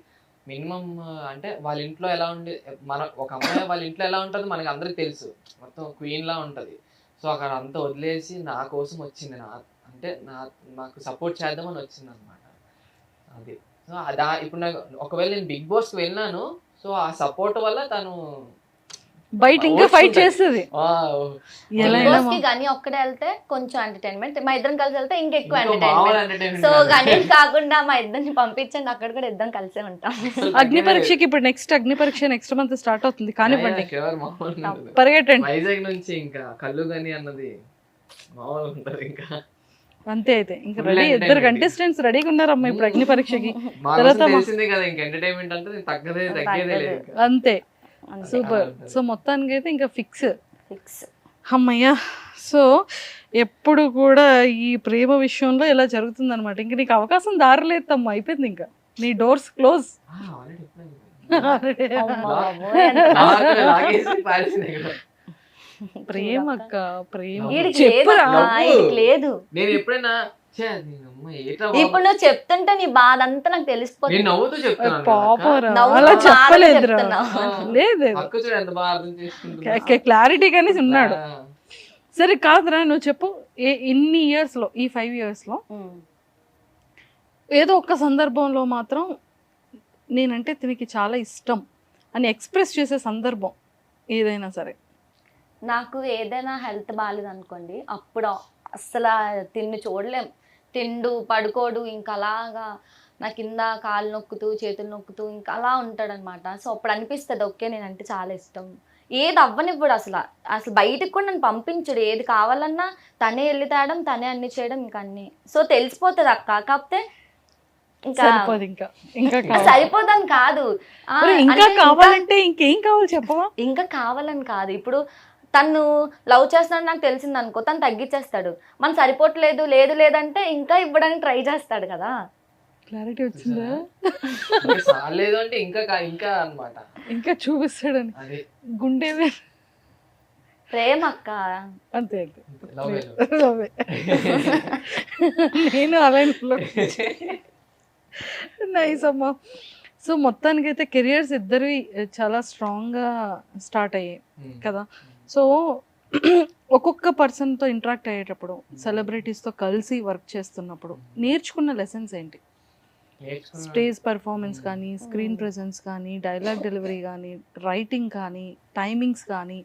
మినిమం అంటే వాళ్ళ ఇంట్లో ఎలా ఉండే మన ఒక అమ్మాయి వాళ్ళ ఇంట్లో ఎలా ఉంటుంది మనకి అందరికి తెలుసు, మొత్తం క్వీన్ లా ఉంటది. సో అక్కడ అంతా వదిలేసి నా కోసం వచ్చింది, అంటే నాకు సపోర్ట్ చేద్దామని వచ్చింది అనమాట. అది సో ఇప్పుడు నాకు ఒకవేళ నేను బిగ్ బాస్కి వెళ్ళినాను, సో ఆ సపోర్ట్ వల్ల తను బయట ఇంకా ఫైట్ చేస్తుంది. ఎలా అయినా Boss కి గని ఒక్కడే వెళ్తే కొంచెం ఎంటర్టైన్మెంట్, మా ఇద్దరం కలిసి వెళ్తే ఇంకెక్కువ మామూలు ఎంటర్టైన్మెంట్. సో గని కాకుండా మా ఇద్దరిని పంపించండి, అక్కడ కూడా ఇద్దరం కలిసే ఉంటాం. అగ్ని పరీక్షకి ఇప్పుడు అగ్ని పరీక్ష నెక్స్ట్ మంత్ స్టార్ట్ అవుతుంది, కానివ్వండి, పరిగెట్టండి. వైజాగ్ నుంచి ఇంకా కళ్ళు గని అన్నది మామూలు ఉంటది. ఇంకా అంతే అయితే ఇంకా Full రెడీ, ఇద్దరు entertainment. కంటెస్టెంట్స్ రెడీగా ఉన్నారమ్మా ఇప్పుడు అగ్ని పరీక్షకి. మా తర్వాత కోసం తెలిసిందే కదా, ఇంకా ఎంటర్టైన్మెంట్ అంటే తగ్గేదే లేదు ఇంకా. అంతే, అంతే. సూపర్. ఉంటుంది. సో మొత్తానికి అయితే ఇంకా ఫిక్స్. ఫిక్స్. అమ్మయ్య. సో ఎప్పుడు కూడా ఈ ప్రేమ విషయంలో ఇలా జరుగుతుంది అనమాట. ఇంక నీకు అవకాశం దారలేదు తమ్మ, అయిపోయింది ఇంకా నీ డోర్స్ క్లోజ్. Already ఎప్పుడైంది? అమ్మా బాబోయ్, లాగేసి పారేసింది కదా. ప్రేమ అక్క, ప్రేమ. వీడికి చెప్పురా. లేదమ్మా, వీడికి లేదు. నేను ఎప్పుడైనా ఛే, నేను అమ్మ ఏట్రా బాబు. ఇప్పుడు నువ్వు చెప్తుంటే నీ బాధ అంతా నాకు నేను తెలిసిపోతుంది. నవ్వుతూ చెప్తాను పాపరా, నవ్వుతూ అలా బాగా చెప్పలేదురా. చెప్తున్నావు. లేదు, అక్క చూడు ఎంత బాగా అర్థం చేసుకుంటున్నా. క్లారిటీగానే ఉన్నాడు. సరే కాదురా, నువ్వు చెప్పు, ఇన్ని ఇయర్స్ లో, ఈ 5 years లో ఏదో ఒక్క సందర్భంలో మాత్రం నేనంటే తినకి చాలా ఇష్టం అని ఎక్స్ప్రెస్ చేసే సందర్భం ఏదైనా సరే. నాకు ఏదైనా హెల్త్ బాగాలేదు అనుకోండి, అప్పుడు అస్సలు తిండి చూడలేం, తిండు పడుకోడు, ఇంకా అలాగా నా కింద కాళ్ళు నొక్కుతూ చేతులు నొక్కుతూ ఇంకా అలా ఉంటాడనమాట. సో అప్పుడు అనిపిస్తుంది ఓకే నేనంటే చాలా ఇష్టం. ఏది అవ్వనివ్వడు అసలు, బయటికి కూడా నన్ను పంపించడు. ఏది కావాలన్నా తనే వెళ్ళి తేయడం, తనే అన్ని చేయడం, ఇంకా అన్ని. సో తెలిసిపోతుంది అక్క. కాకపోతే ఇంకా సరిపోదు, ఇంకా కావాలి. సరిపోదని కాదు, ఇంకా కావాలంటే ఇంకేం కావాలి చెప్పవా? ఇంకా కావాలని కాదు. ఇప్పుడు తను లవ్ చేస్తున్నాడు నాకు తెలిసింది అనుకో, తను తగ్గించేస్తాడు. మనం సరిపోవట్లేదు, లేదంటే ఇంకా ఇవ్వడానికి ట్రై చేస్తాడు కదా. క్లారిటీ వచ్చిందా? లేదు అంటే ఇంకా అన్నమాట. ఇంకా చూపిస్తాడని అదే గుండె ప్రేమ అక్క. అంతే అంతే. లవ్ అవే. నేను అలాగే నైస్ అమ్మా. సో మొత్తానికి అయితే కెరియర్స్ ఇద్దరివి చాలా స్ట్రాంగ్గా స్టార్ట్ అయ్యాయి కదా. సో ఒక్కొక్క పర్సన్తో ఇంటరాక్ట్ అయ్యేటప్పుడు, సెలబ్రిటీస్తో కలిసి వర్క్ చేస్తున్నప్పుడు నేర్చుకున్న లెసన్స్ ఏంటి? స్టేజ్ పర్ఫార్మెన్స్ కానీ, స్క్రీన్ ప్రెజెన్స్ కానీ, డైలాగ్ డెలివరీ కానీ, రైటింగ్ కానీ, టైమింగ్స్ కానీ,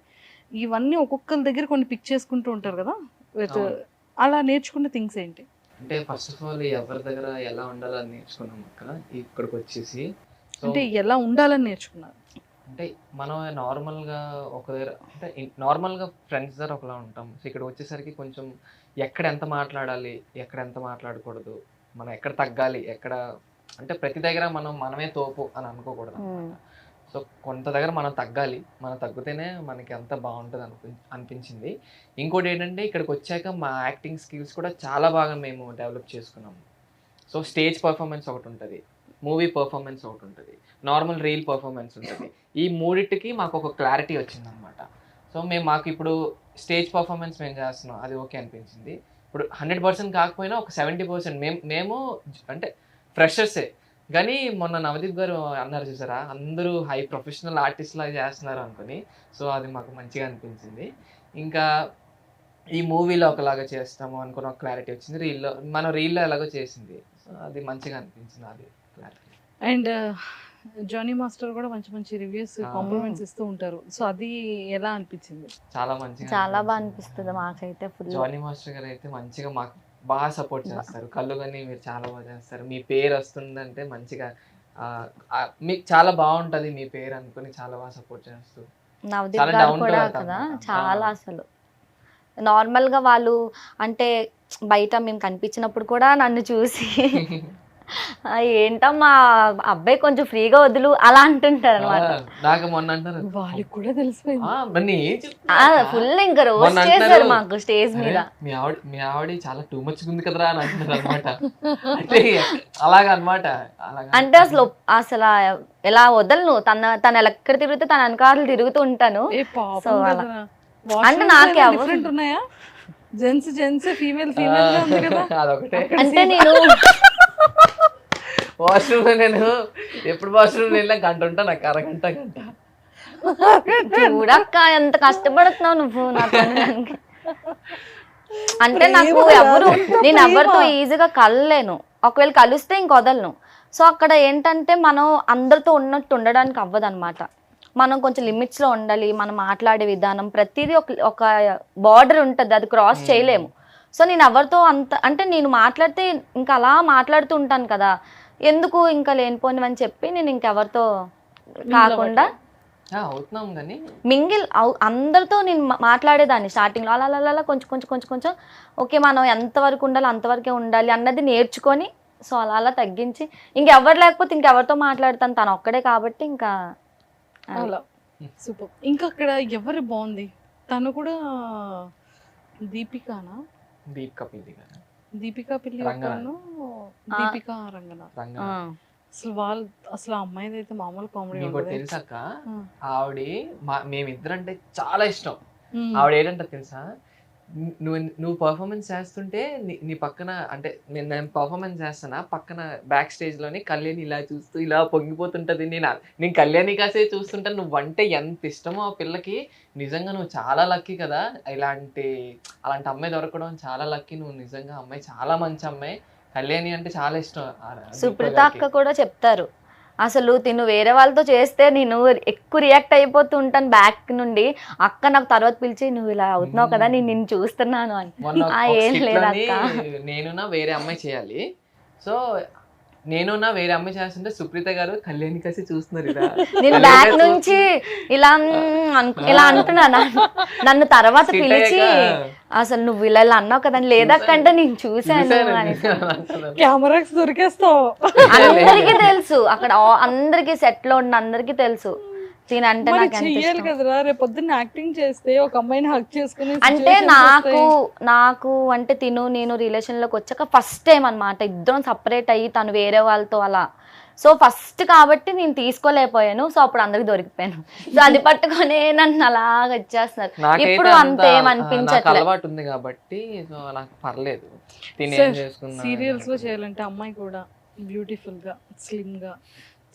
ఇవన్నీ ఒక్కొక్కరి దగ్గర కొన్ని పిక్ చేసుకుంటూ ఉంటారు కదా. అలా నేర్చుకున్న థింగ్స్ ఏంటి? అంటే ఫస్ట్ ఆఫ్ ఆల్ ఎవరి దగ్గర ఎలా ఉండాలని నేర్చుకున్నాం అక్క. ఇక్కడికి వచ్చేసి అంటే ఎలా ఉండాలని నేర్చుకున్నారు? అంటే మనం నార్మల్గా ఒక దగ్గర అంటే నార్మల్గా ఫ్రెండ్స్ దగ్గర ఒకలా ఉంటాం. సో ఇక్కడ వచ్చేసరికి కొంచెం ఎక్కడ ఎంత మాట్లాడాలి, ఎక్కడ ఎంత మాట్లాడకూడదు, మనం ఎక్కడ తగ్గాలి, ఎక్కడ అంటే ప్రతి దగ్గర మనమే తోపు అని అనుకోకూడదు అనమాట. సో కొంత దగ్గర మనం తగ్గాలి, మనం తగ్గితేనే మనకి అంత బాగుంటుంది అనిపించింది. ఇంకోటి ఏంటంటే ఇక్కడికి వచ్చాక మా యాక్టింగ్ స్కిల్స్ కూడా చాలా బాగా మేము డెవలప్ చేసుకున్నాము. సో స్టేజ్ పర్ఫార్మెన్స్ ఒకటి ఉంటుంది, మూవీ పర్ఫార్మెన్స్ ఒకటి ఉంటుంది, నార్మల్ రీల్ పర్ఫార్మెన్స్ ఉంటుంది. ఈ మూడింటికి మాకు ఒక క్లారిటీ వచ్చిందనమాట. సో మాకు ఇప్పుడు స్టేజ్ పర్ఫార్మెన్స్ మేము చేస్తున్నాం, అది ఓకే అనిపించింది. ఇప్పుడు 100% కాకపోయినా ఒక 70% మేము అంటే ఫ్రెషర్సే. కానీ మొన్న నవదీప్ గారు అన్నారు చూసారా, అందరూ హై ప్రొఫెషనల్ ఆర్టిస్ట్ లాగా చేస్తున్నారు అనుకుని. సో అది మాకు మంచిగా అనిపించింది. ఇంకా ఈ మూవీలో ఒకలాగా చేస్తాము అనుకున్న ఒక క్లారిటీ వచ్చింది. రీల్లో ఎలాగో చేసింది, సో అది మంచిగా అనిపించింది, అది క్లారిటీ. అండ్ జానీ మాస్టర్ కూడా మంచి మంచి రివ్యూస్, కాంప్లిమెంట్స్ ఇస్తూ ఉంటారు. సో అది ఎలా అనిపించింది? చాలా మంచిగా, చాలా బాగా అనిపిస్తుంది మాకైతే. ఫుల్ జానీ మాస్టర్ గారు అయితే మంచిగా మాకు బాగా సపోర్ట్ చేస్తారు. కళ్ళు కానీ మీరు చాలా బాగా చేస్తారు, మీ పేరు వస్తుందంటే మంచిగా మీకు చాలా బాగుంటది మీ పేరు అనుకుని చాలా బాగా సపోర్ట్ చేస్తూ. నవదీప్ గారు కూడా కదా చాలా అసలు నార్మల్గా వాళ్ళు అంటే బయట మేము కనిపించినప్పుడు కూడా నన్ను చూసి ఏంటమ్మా అబ్బాయి కొంచెం ఫ్రీగా వదులు అలా అంటుంటారు అనమాట. నాకు మొన్న అంటారు వాళ్ళకి కూడా తెలిసిపోయింది. ఫుల్ ఇంకా రోజ్ చేశారు మాకు స్టేజ్ మీద. మీ ఆవిడ చాలా టూ మచ్ ఉంది కదరా అని అంటున్నారు అనమాట. అంటే అలాగా అనమాట. అంటే అసలు ఎలా వదలను, తన ఎక్కడ తిరిగితే తన వెనకాల తిరుగుతూ ఉంటాను. అంటే నాకే అవ్వదు. డిఫరెంట్ ఉన్నాయా? జెంట్స్ ఫీమేల్ ఫీమేల్ గా ఉంది కదా. అదొకటే. అంటే నేను వాష్రూమ్ లో నేను ఎప్పుడు వాష్రూమ్ వెళ్ళినా గంట ఉంటా, నాకు అరగంట గంట. చూడక్క ఎంత కష్టపడుతున్నావు నువ్వు నాతో. అంటే నాకు నేను ఎవరితో ఈజీగా కలలేను, ఒకవేళ కలిస్తే ఇంక వదలను. సో అక్కడ ఏంటంటే మనం అందరితో ఉన్నట్టు ఉండడానికి అవ్వదు అనమాట. మనం కొంచెం లిమిట్స్లో ఉండాలి. మనం మాట్లాడే విధానం ప్రతిదీ ఒక బార్డర్ ఉంటుంది, అది క్రాస్ చేయలేము. సో నేను ఎవరితో అంత అంటే నేను మాట్లాడితే ఇంకా అలా మాట్లాడుతూ ఉంటాను కదా, ఎందుకు ఇంకా లేనిపోనివని చెప్పి నేను ఇంకెవరితో కాకుండా అవుతున్నాం కానీ మింగిల్ అందరితో నేను మాట్లాడేదాన్ని స్టార్టింగ్లో. అలా అలా అలా కొంచెం కొంచెం కొంచెం కొంచెం ఓకే మనం ఎంతవరకు ఉండాలి అంతవరకే ఉండాలి అన్నది నేర్చుకొని, సో అలా అలా తగ్గించి ఇంకెవరు లేకపోతే ఇంకెవరితో మాట్లాడతాను, తను ఒక్కడే కాబట్టి ఇంకా అలా. సూపర్. ఇంకా అక్కడ ఎవరు బాగుంది? తను కూడా దీపికానా? దీపికా పిల్లి కదా, దీపికా పిల్లి రంగనాథ్. దీపికా రంగనాథ్. రంగనాథ్. అసలు ఆ అమ్మాయిది అయితే మామూలు కామెడీ నీకు ఉండదు. తెలుసాక ఆవిడ మేమిద్దరంటే చాలా ఇష్టం. ఆవిడ ఏంటంటే తెలుసా, నువ్వు పర్ఫార్మెన్స్ చేస్తుంటే నీ పక్కన అంటే నేను పర్ఫార్మెన్స్ చేస్తానా, పక్కన బ్యాక్ స్టేజ్ లోని కళ్యాణి ఇలా చూస్తూ ఇలా పొంగిపోతుంటది. నేను కళ్యాణి కాసే చూస్తుంటే నువ్వంటే ఎంత ఇష్టమో ఆ పిల్లకి. నిజంగా నువ్వు చాలా లక్కీ కదా, అలాంటి అమ్మాయి దొరకడం చాలా లక్కీ. నువ్వు నిజంగా అమ్మాయి చాలా మంచి అమ్మాయి. కళ్యాణి అంటే చాలా ఇష్టం. సుప్రీత అక్క కూడా చెప్తారు, అసలు తిను వేరే వాళ్ళతో చేస్తే నేను ఎక్కువ రియాక్ట్ అయిపోతూ ఉంటాను బ్యాక్ నుండి. అక్క నాకు తర్వాత పిలిచి నువ్వు ఇలా అవుతున్నావు కదా, నేను నిన్ను చూస్తున్నాను అని. ఏం లేదు అక్క, నేనున్నా వేరే అమ్మాయి చేయాలి. సో నేనున్నా వేరే అమ్మాయి చేస్తుంటే సుప్రీత గారు కళ్యాణి కలిసి చూస్తున్నారు. నేను బ్యాక్ నుంచి ఇలా ఇలా అంటున్నాను. నన్ను తర్వాత పిలిచి అసలు నువ్వు ఇలా ఇలా అన్నావు కదా, లేదక్కంటే నేను చూశాను అని. కెమెరాకి దొరికేస్తావు. అందరికీ తెలుసు, అక్కడ అందరికి సెట్ లో ఉన్న అందరికీ తెలుసు అంటే నాకు ఎంత చెయ్యాలి కదరా, రేపు పొద్దున్న యాక్టింగ్ చేస్తే ఒక అమ్మాయిని హక్ చేసుకుని. అంటే నాకు అంటే నేను రిలేషన్ లోకి వచ్చాక ఫస్ట్ టైం అన్నమాట, ఇద్దరం సపరేట్ అయ్యి తను వేరే వాళ్ళతో అలా. సో ఫస్ట్ కాబట్టి నేను తీసుకోలేకపోయాను. సో అప్పుడు అందరికి దొరికిపోయాను. సో అది పట్టుకొని నన్ను అలాగ వచ్చేస్తున్నారు. ఇప్పుడు అంతేమనిపించట్లేదు, అలవాటు ఉంది కాబట్టి నాకు పర్లేదు. సీరియల్స్ లో చేయాలంటే అమ్మాయి కూడా బ్యూటిఫుల్ గా స్లిమ్ గా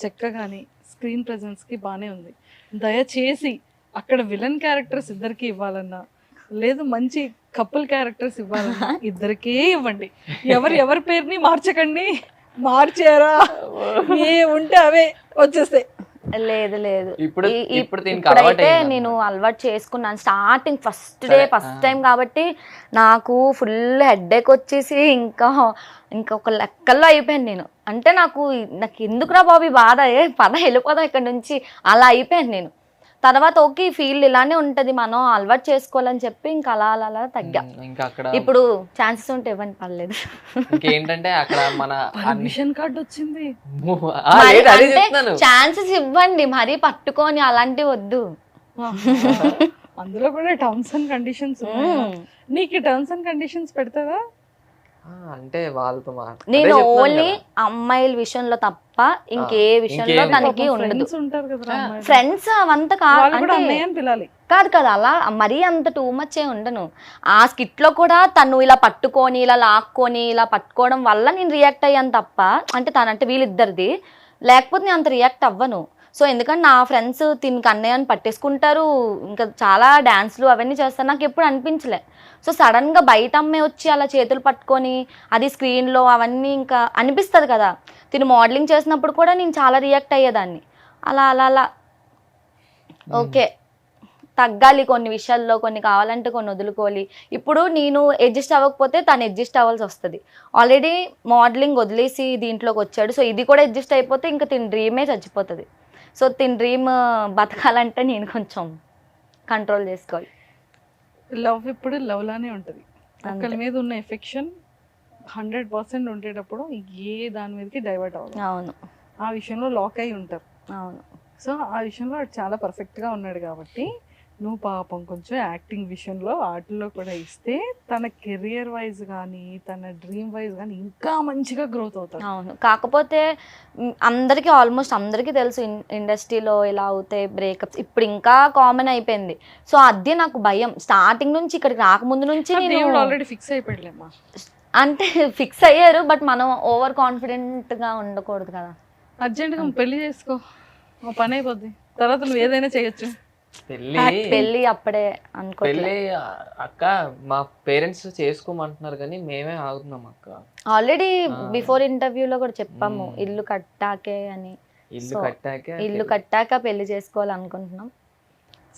చక్కగాని స్క్రీన్ ప్రెజెన్స్ కి బానే ఉంది. దయచేసి అక్కడ విలన్ క్యారెక్టర్స్ ఇద్దరికి ఇవ్వాలన్నా, లేదు మంచి కపుల్ క్యారెక్టర్స్ ఇవ్వాలన్నా ఇద్దరికే ఇవ్వండి. ఎవరి పేరుని మార్చకండి. మార్చారా ఏ ఉంటే అవే వచ్చేస్తాయి. లేదు లేదు, ఇప్పుడైతే నేను అలవాటు చేసుకున్నాను. స్టార్టింగ్ ఫస్ట్ టైం కాబట్టి నాకు ఫుల్ హెడ్ఏక్ వచ్చేసి ఇంకా ఒక లెక్కల్లో అయిపోయాను నేను. అంటే నాకు ఎందుకురా బాబు బాధ, పద వెళ్ళిపోదాం ఇక్కడ నుంచి, అలా అయిపోయాను నేను. తర్వాత ఓకే ఫీల్డ్ ఇలానే ఉంటది, మనం అలవాటు చేసుకోవాలని చెప్పి ఇంకా అలా అలా అలా తగ్గా. ఇప్పుడు ఛాన్సెస్ ఉంటే ఇవ్వండి పర్లేదు. ఏంటంటే అక్కడ మన పర్మిషన్ కార్డు వచ్చింది, ఛాన్సెస్ ఇవ్వండి, మరీ పట్టుకొని అలాంటివి వద్దు. అందులో కూడా టర్మ్స్ అండ్ కండిషన్స్. నీకు టర్మ్స్ అండ్ కండిషన్స్ పెడతావా? అంటే వాళ్ళతో నేను ఓన్లీ అమ్మాయిల విషయంలో తప్ప ఇంకే విషయంలో తనకి ఉండదు. ఫ్రెండ్స్ అవంతా కాదు కదా, అలా మరీ అంత టూ మచ్ ఏ ఉండను. ఆ స్కిట్ లో కూడా తను ఇలా పట్టుకొని ఇలా లాక్కొని ఇలా పట్టుకోవడం వల్ల నేను రియాక్ట్ అయ్యాను తప్ప, అంటే తనంటే వీళ్ళిద్దరిది, లేకపోతే నేను అంత రియాక్ట్ అవ్వను. సో ఎందుకంటే నా ఫ్రెండ్స్ తినకి అన్నయ్యని పట్టేసుకుంటారు, ఇంకా చాలా డాన్స్లు అవన్నీ చేస్తారు, నాకు ఎప్పుడు అనిపించలే. సో సడన్గా బయట అమ్మాయి వచ్చి అలా చేతులు పట్టుకొని అది స్క్రీన్లో అవన్నీ ఇంకా అనిపిస్తుంది కదా. తిను మోడలింగ్ చేసినప్పుడు కూడా నేను చాలా రియాక్ట్ అయ్యేదాన్ని. అలా అలా అలా ఓకే తగ్గాలి కొన్ని విషయాల్లో, కొన్ని కావాలంటే కొన్ని వదులుకోవాలి. ఇప్పుడు నేను అడ్జస్ట్ అవ్వకపోతే తను అడ్జస్ట్ అవ్వాల్సి వస్తుంది. ఆల్రెడీ మోడలింగ్ వదిలేసి దీంట్లోకి వచ్చాడు, సో ఇది కూడా అడ్జస్ట్ అయిపోతే ఇంకా తిని డ్రీమే చచ్చిపోతుంది. సో తిని డ్రీమ్ బతకాలంటే నేను కొంచెం కంట్రోల్ చేసుకోవాలి. లవ్ ఇప్పుడు లవ్ లానే ఉంటుంది, ఒకరి మీద ఉన్న ఎఫెక్షన్ 100% ఉండేటప్పుడు ఏ దాని మీదకి డైవర్ట్ అవ్వదు. అవును, ఆ విషయంలో లాక్ అయి ఉంటారు. అవును. సో ఆ విషయంలో చాలా పర్ఫెక్ట్గా ఉన్నాడు కాబట్టి నువ్వు పాపం కొంచెం యాక్టింగ్ విషయంలో వాటిల్లో కూడా ఇస్తే తన కెరియర్ వైజ్ కానీ తన డ్రీమ్ వైజ్ కానీ ఇంకా మంచిగా గ్రోత్ అవుతాడు. అవును, కాకపోతే అందరికీ ఆల్మోస్ట్ అందరికీ తెలుసు ఇండస్ట్రీలో ఇలా అవుతాయి బ్రేకప్స్, ఇప్పుడు ఇంకా కామన్ అయిపోయింది. సో అది నాకు భయం స్టార్టింగ్ నుంచి, ఇక్కడికి రాకముందు నుంచి. దేవుడు నేను ఆల్రెడీ ఫిక్స్ అయిపోయాడులేమ్మా. అంటే ఫిక్స్ అయ్యారు, బట్ మనం ఓవర్ కాన్ఫిడెంట్ గా ఉండకూడదు కదా. అర్జెంటుగా పెళ్లి చేసుకో, ఓ పని అయిపోద్ది, తర్వాత నువ్వు ఏదైనా చేయొచ్చు. పెళ్లి అప్పుడే అనుకోలే. పెళ్ళి అక్క మా పేరెంట్స్ చేసుకోమంటున్నారు కానీ మేమే ఆగుతున్నాం అక్క. ఆల్రెడీ బిఫోర్ ఇంటర్వ్యూలో కూడా చెప్పాము, ఇల్లు కట్టాకే అని. ఇల్లు కట్టాక పెళ్లి చేసుకోవాలనుకుంటున్నాం.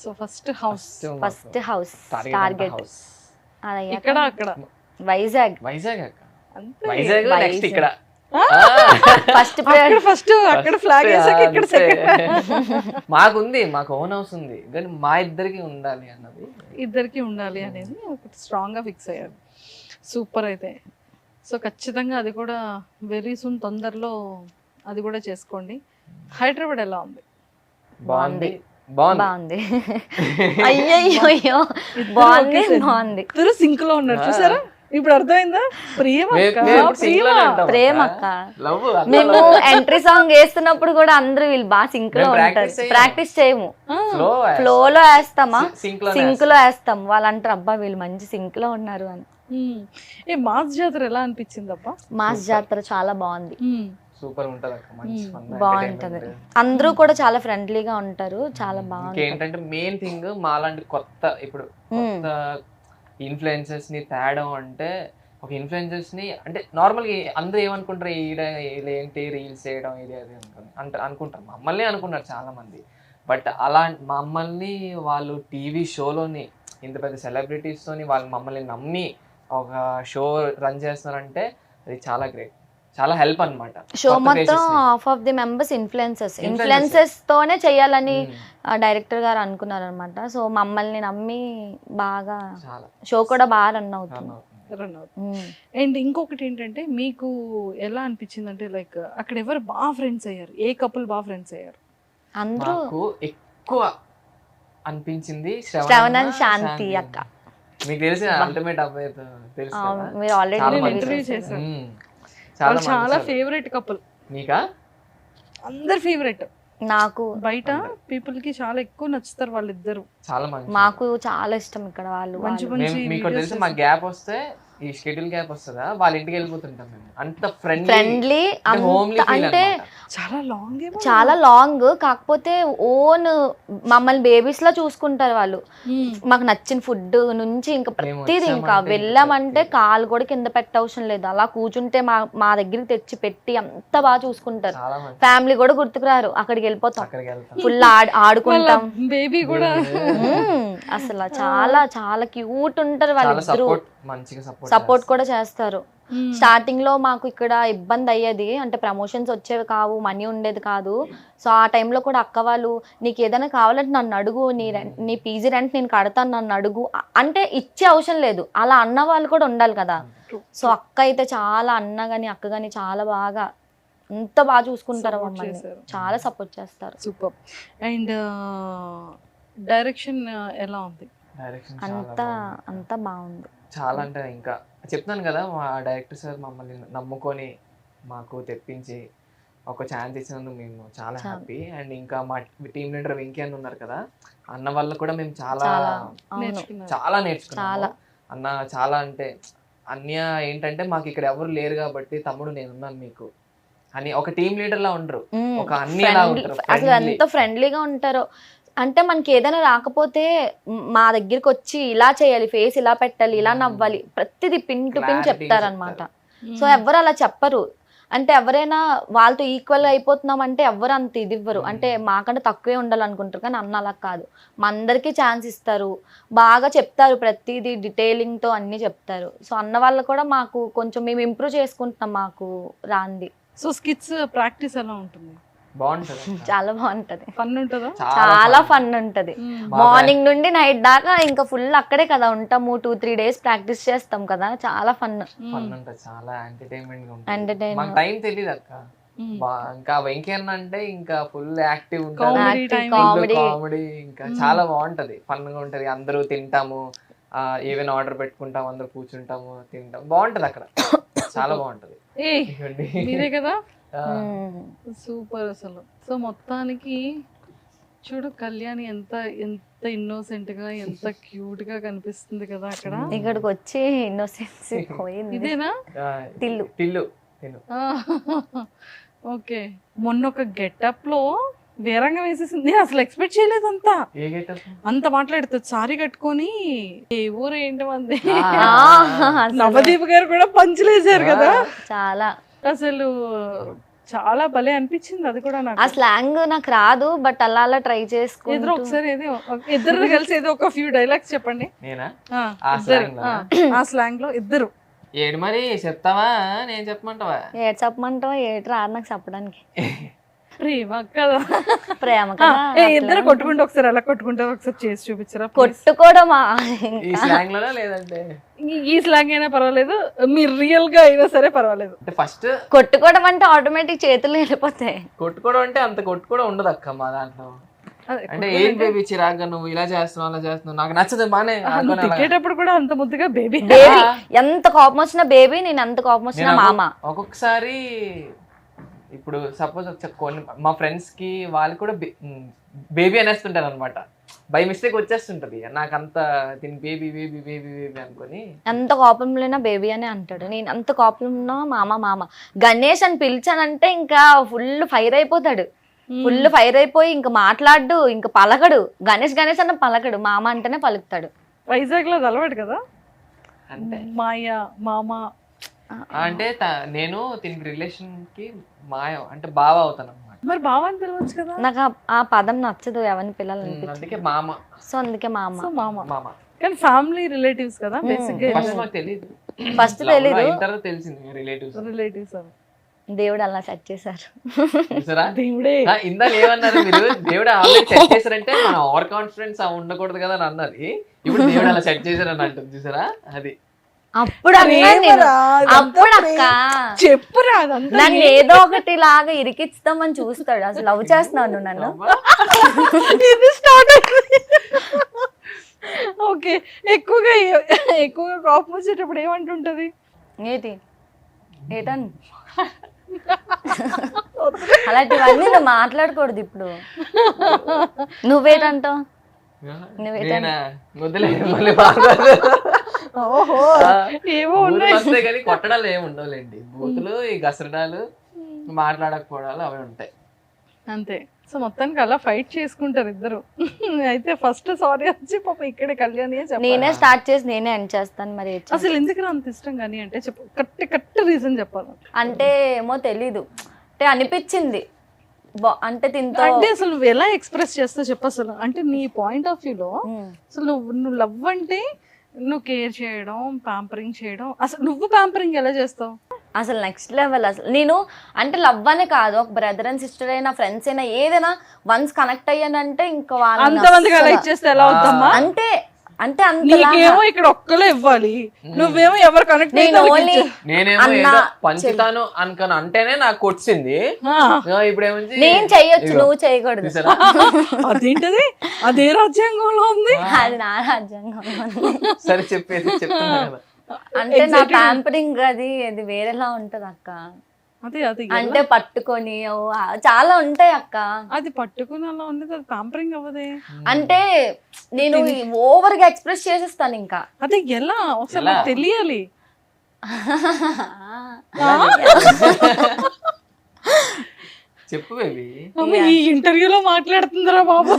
So first house, first house target. ఇక్కడ అక్కడ వైజాగ్ అక్క. అంతే. వైజాగ్ నెక్స్ట్ ఇక్కడ. ఫస్ట్ ఫస్ట్ అక్కడ ఫ్లాగ్ వేసాక ఇక్కడ సెకండ్. మాకు ఓన్ హౌస్ ఉంది కానీ మా ఇద్దరికి ఉండాలి అన్నది, ఇద్దరికి ఉండాలి అనేది ఒకటి స్ట్రాంగ్ గా ఫిక్స్ అయ్యారు. సూపర్. అయితే సో ఖచ్చితంగా అది కూడా వెరీ సూన్, తొందరలో అది కూడా చేసుకోండి. హైదరాబాద్ ఎలా ఉంది? బాగుంది. బాగుంది. అయ్యో బాగుంది బాగుంది. ఇద్దరు సింక్ లో ఉన్నారు చూసారా? ఇప్పుడు అర్థమైందా? ప్రేమ ప్రేమ అక్క. మేము ఎంట్రీ సాంగ్ వేస్తున్నప్పుడు కూడా అందరూ వీళ్ళు బాగా సింక్ లో ఉంటారు. ప్రాక్టీస్ చేయము, ఫ్లో లో వేస్తామా, సింక్ లో వేస్తాం. వాళ్ళు అంటారు అబ్బా వీళ్ళు మంచి సింక్ లో ఉన్నారు అని. ఏ మాస్ జాతర ఎలా అనిపించింది అబ్బా? మాస్ జాతర చాలా బాగుంది, సూపర్ ఉంటది అక్క, మంచి ఫన్ బాగుంటది. అందరూ కూడా చాలా ఫ్రెండ్లీగా ఉంటారు, చాలా బాగుంది. ఏంటంటే మెయిన్ థింగ్ మాలాంటి కొత్త ఇప్పుడు కొత్త ఇన్ఫ్లుయెన్సర్స్ ని తేడం అంటే, ఒక ఇన్ఫ్లుయెన్సర్స్ ని అంటే నార్మల్గా అందరూ ఏమనుకుంటారు, ఏంటి రీల్స్ చేయడం ఇది అది అనుకుంటారు. మమ్మల్ని అనుకున్నారు చాలా మంది. బట్ అలా మమ్మల్ని వాళ్ళు టీవీ షోలోని ఇంత పెద్ద సెలబ్రిటీస్తోని వాళ్ళు మమ్మల్ని నమ్మి ఒక షో రన్ చేస్తున్నారంటే అది చాలా గ్రేట్, చాలా హెల్ప్ అన్నమాట. షో మొత్తం half of the members influencers తోనే చేయాలని డైరెక్టర్ గారు అనుకున్నారు అనమాట. సో మమ్మల్ని నమ్మి బాగా షో కూడా బాగా రన్ అవుతుంది. అండ్ ఇంకొకటి ఏంటంటే మీకు ఎలా అనిపించింది అంటే, లైక్ అక్కడ ఎవరు బాగా ఫ్రెండ్స్ అయ్యారు? ఏ కపుల్ బాగా ఫ్రెండ్స్ అయ్యారు? అందరూ ఎక్కువ అనిపించింది శ్రవణ్ శాంతి అక్క. మీకు తెలిసిన అల్టిమేట్ అబ్బాయి తెలుసు, మీరు ఆల్రెడీ ఇంటర్వ్యూ చేశారు. చాలా ఫేవరెట్ కపుల్ మీకా? అందరు ఫేవరెట్. నాకు బయట పీపుల్ కి చాలా ఎక్కువ నచ్చుతారు వాళ్ళిద్దరు. చాలా మంచి, మాకు చాలా ఇష్టం ఇక్కడ వాళ్ళు. మీకు తెలుసు మా గ్యాప్ వస్తే, ఈ షెడ్యూల్ గ్యాప్ వస్తుందా, వాళ్ళ ఇంటికి వెళ్ళిపోతుంటాం మేము. అంత ఫ్రెండ్లీ అంటే చాలా లాంగ్, కాకపోతే ఓన్ మమ్మల్ని బేబీస్ లా చూసుకుంటారు వాళ్ళు. మాకు నచ్చిన ఫుడ్ నుంచి ఇంకా ప్రతిదీ, ఇంకా వెళ్ళామంటే కాలు కూడా కింద పెట్టవసరం లేదు, అలా కూర్చుంటే మా దగ్గరికి తెచ్చి పెట్టి అంత బాగా చూసుకుంటారు. ఫ్యామిలీ కూడా గుర్తుకురారు, అక్కడికి వెళ్ళిపోతాం, ఫుల్ ఆడుకుంటాం. బేబీ కూడా అసలు చాలా చాలా క్యూట్ ఉంటారు వాళ్ళిద్దరు. సపోర్ట్ కూడా చేస్తారు. స్టార్టింగ్ లో మాకు ఇక్కడ ఇబ్బంది అయ్యేది, అంటే ప్రమోషన్స్ వచ్చేవి కావు, మనీ ఉండేది కాదు. సో ఆ టైంలో కూడా అక్క వాళ్ళు నీకు ఏదైనా కావాలంటే నన్ను అడుగు, నీ పీజీ రెంట్ నేను కడతాను, నన్ను అడుగు అంటే ఇచ్చే అవసరం లేదు, అలా అన్న వాళ్ళు కూడా ఉండాలి కదా. సో అక్క అయితే చాలా, అన్న గాని అక్క గాని చాలా బాగా, ఎంత బాగా చూసుకుంటారు మమ్మల్ని, చాలా సపోర్ట్ చేస్తారు. సూపర్. అండ్ డైరెక్షన్ ఎలా ఉంది? అంతా బాగుంది చాలా. అంటే ఇంకా చెప్తాను కదా, మా డైరెక్టర్ సార్ మమ్మల్ని నమ్ముకొని మాకు తెప్పించి ఒక ఛాన్స్ ఇచ్చినందుకు మేము చాలా హ్యాపీ. అండ్ ఇంకా మా టీమ్ లీడర్ వెంకీ అన్న ఉన్నారు కదా, అన్న వల్ల కూడా మేము చాలా నేర్చుకున్నాము. అన్న చాలా అంటే అన్య ఏంటంటే మాకు ఇక్కడ ఎవరు లేరు కాబట్టి తమ్ముడు నేనున్నాను మీకు అని ఒక టీమ్ లీడర్ లా ఉండరు, ఒక అన్ని అసలు ఎంత ఫ్రెండ్లీగా ఉంటారో. అంటే మనకి ఏదైనా రాకపోతే మా దగ్గరికి వచ్చి ఇలా చేయాలి, ఫేస్ ఇలా పెట్టాలి, ఇలా నవ్వాలి, ప్రతిదీ పిన్ టు పిన్ చెప్తారనమాట. సో ఎవరు అలా చెప్పరు. అంటే ఎవరైనా వాళ్ళతో ఈక్వల్ అయిపోతున్నాం అంటే ఎవరు అంత ఇది ఇవ్వరు, అంటే మాకంటే తక్కువే ఉండాలనుకుంటారు. కానీ అన్న అలా కాదు, మా అందరికీ ఛాన్స్ ఇస్తారు, బాగా చెప్తారు, ప్రతిదీ డీటెయిలింగ్తో అన్నీ చెప్తారు. సో అన్న వాళ్ళు కూడా మాకు కొంచెం మేము ఇంప్రూవ్ చేసుకుంటున్నాం మాకు రాంది. సో స్కిట్స్ ప్రాక్టీస్ ఎలా ఉంటుంది? బాగుంటది, చాలా బాగుంటది. ఫన్ ఉంటుందా? చాలా ఫన్ ఉంటది. మార్నింగ్ నుండి నైట్ దాకా ఇంకా ఫుల్ అక్కడే కదా ఉంటాము, 2-3 days ప్రాక్టీస్ చేస్తాం కదా, చాలా ఫన్ ఉంటది, చాలా ఎంటర్టైన్మెంట్ గా ఉంటుంది. టైం తెలియదు అక్క, ఇంకా వెంకయ్య అంటే ఇంకా ఫుల్ యాక్టివ్ Comedy ఉంటుంది, time. కామెడీ ఇంకా చాలా బాగుంటది, ఫన్ గా ఉంటది. అందరూ తింటాము, ఏవైనా ఆర్డర్ పెట్టుకుంటాం, అందరూ కూర్చుంటాము, తింటాం, బాగుంటది అక్కడ, చాలా బాగుంటది. ఏ ఇదిగోండి. మీదే కదా, ఆ, సూపర్ అసలు. సో మొత్తానికి చూడు కళ్యాణి ఎంత ఎంత ఇన్నోసెంట్ గా ఎంత క్యూట్ గా కనిపిస్తుంది కదా అక్కడ. ఇక్కడికి వచ్చి ఇన్నోసెన్సీ పోయింది. ఇదేనా ఆ, తిల్లు. తిల్లు. ఓకే, మొన్న ఒక గెటప్ లో వేరంగా వేసేసింది, నేను అసలు ఎక్స్పెక్ట్ చేయలేదు అంతా ఏ getup? అంత మాట్లాడుతుంది. సారీ కట్టుకొని ఏ ఊరు ఏంటి మంది. అసలు నవదీప్ గారు కూడా పంచులేసారు కదా చాలా అసలు, చాలా భలే అనిపించింది అది కూడా నాకు. ఆ స్లాంగ్ నాకు రాదు, బట్ అలా అలా ట్రై ఇద్దరు చేసుకుంటూ ఒకసారి ఇద్దరు కలిసి ఏదో ఒక ఫ్యూ డైలాగ్స్ చెప్పండి. నేనా? ఆ, ఆ ఇద్దరు. slang లోనా? ఆ స్లాంగ్ లో ఇద్దరు. ఏడు మరి చెప్తావా, నేను చెప్పమంటావా? ఏడు చెప్పమంటావు, ఏడు రాదు నాకు చెప్పడానికి. ప్రేమ కదా. ప్రేమ ఆ, కదా. ఇద్దరు కొట్టుకుంటే ఒకసారి ఎలా కొట్టుకుంటారో ఒకసారి చేసి చూపించరా please? కొట్టుకోవడమా ఈ స్లాంగ్ లోనా లేదంటే ఈ స్లాంగ్ అయినా పర్వాలేదు, మీరు రియల్ గా అయినా సరే పర్వాలేదు. అంటే ఫస్ట్ కొట్టుకోవడం అంటే ఆటోమేటిక్ చేతులు వెళ్ళిపోతాయి. కొట్టుకోవడం అంటే అంత కొట్టుకోవడం ఉండదు అక్క మా దాంట్లో. అదే, అంటే ఏం బేబీ చిరాగ్గా నువ్వు ఇలా చేస్తున్నావు అలా చేస్తున్నావు, నాకు నచ్చదు, బానే నువ్వు తిట్టేటప్పుడు కూడా అంత ముద్దుగా బేబీ. బేబీ ఎంత కోపం వచ్చిన బేబీ, నేను ఎంత కోపం వచ్చిన మామ. ఒక్కొక్కసారి ఇప్పుడు సపోజ్ కొన్ని మా ఫ్రెండ్స్ కి వాళ్ళు కూడా బేబీ అనేస్తుంటారు అనమాట, బై మిస్టేక్ వచ్చేస్తుంటది. నాకు అంత తిని బేబీ బేబీ బేబీ బేబీ అనుకొని ఎంత కోపంలోనా బేబీ అని అంటాడు, నేను అంత కోపంలో మామ మామ. గణేష్ అని పిలిచానంటే ఇంకా ఫుల్ ఫైర్ అయిపోతాడు, ఫుల్ ఫైర్ అయిపోయి ఇంకా మాట్లాడు, ఇంకా పలకడు. గణేష్ గణేష్ అన్న పలకడు, మామ అంటేనే పలుకుతాడు. వైజాగ్ లో అలవాటు కదా అంటే మాయ మామ. అంటే నేను దీనికి రిలేషన్ కి మాయ అంటే బావ అవుతాను అనమాట. మరి బావ అని పిలవచ్చు కదా. నాకు ఆ పదం నచ్చదు, ఎవరిని పిల్లలనిపించదు, అందుకే మామ. సో అందుకే మామ. సో మామ. మామ కానీ ఫ్యామిలీ రిలేటివ్స్ కదా బేసిక్ గా. ఫస్ట్ మాకు తెలియదు, ఫస్ట్ తెలీదు, తర్వాత తెలిసింది రిలేటివ్స్. రిలేటివ్స్ దేవుడు అలా సెట్ చేశారు. చూసారా? దేవుడే. ఇందా ఏమన్నారు మీరు, దేవుడు ఆల్రెడీ సెట్ చేశారంటే మన ఓవర్ కాన్ఫిడెన్స్ ఉండకూడదు కదా అని అన్నది. ఇప్పుడు దేవుడు అలా సెట్ చేశారని అంటుంది, చూసారా? అది అప్పుడు అన్నా నేను, అప్పుడు అక్క చెప్పురా అదంతా. నన్ను ఏదో ఒకటి లాగా ఇరికిస్తామని చూస్తాడు. అసలు లవ్ చేస్తున్నాను నన్ను. ఇది స్టార్ట్ అయింది. ఓకే, ఎక్కువగా కోపం వచ్చేటప్పుడు ఏమంటుంటది? ఏంటి ఏటన్ అలాంటివన్నీ నువ్వు మాట్లాడకూడదు ఇప్పుడు. నువ్వేటంటావు? నేనా? వదిలే, మళ్ళీ బాగోదు. ఓహో, ఏవో ఉన్నాయి. వస్తాయి కానీ కొట్టడాలు ఏమి ఉండవులేండి, బూతులు, ఈ గసరడాలు, మాట్లాడకపోవడాలు అవి ఉంటాయి అంతే. సో మొత్తానికి అలా ఫైట్ చేసుకుంటారు ఇద్దరు. అయితే ఫస్ట్ సారీ వచ్చి పాప ఇక్కడ కళ్యాణి నేనే స్టార్ట్ చేసి నేనే ఎండ్ చేస్తాను. మరి ఏం చేస్తాను? అసలు ఎందుకు అంత ఇష్టం కానీ అంటే చెప్పు, కరెక్ట్ రీజన్ చెప్పాలి. అంటే ఏమో తెలీదు, అంటే అనిపించింది. అంటే దీంతో అంటే అసలు నువ్వు ఎలా ఎక్స్ప్రెస్ చేస్తావు చెప్పు అసలు. అంటే నీ పాయింట్ ఆఫ్ వ్యూలో అసలు నువ్వు లవ్ అంటే నువ్వు కేర్ చేయడం, ప్యాంపరింగ్ చేయడం, అసలు నువ్వు ప్యాంపరింగ్ ఎలా చేస్తావు? అసలు నెక్స్ట్ లెవెల్. అసలు నేను అంటే లవ్ అనే కాదు, ఒక బ్రదర్ అండ్ సిస్టర్ అయినా, ఫ్రెండ్స్ అయినా, ఏదైనా వన్స్ కనెక్ట్ అయ్యానంటే ఇంకా అంతమందికి అలా ఇచ్చేస్తే ఎలా అవుతామా? అంటే అంటే అంత నీకేమో ఇక్కడ ఒక్కలే ఇవ్వాలి, నువ్వేమో ఎవరు కనెక్ట్ నేను ఓన్లీ నేనేమో ఏదో పంచుతాను అనుకని అంటేనే నాకు వచ్చింది. ఇప్పుడు ఏముంది, నేను చెయ్యొచ్చు, నువ్వు చేయకూడదు. అదేంటది? అదే రాజ్యాంగంలో ఉంది. అది నా రాజ్యాంగం. సరే చెప్పేది చెప్తున్నా కదా. అంటే నా ప్యాంపరింగ్ అది వేరేలా ఉంటది అక్క. అదే అంటే పట్టుకొని చాలా ఉంటాయి అక్క. అది పట్టుకుని అలా ఉండదు, అది ప్యాంపరింగ్ అవ్వదే. అంటే నేను ఓవర్ గా ఎక్స్ప్రెస్ చేసేస్తాను ఇంకా. అదే ఎలా అసలు తెలియాలి. చెప్పు బేబీ. ఈ ఇంటర్వ్యూలో మాట్లాడుతుందిరా బాబు.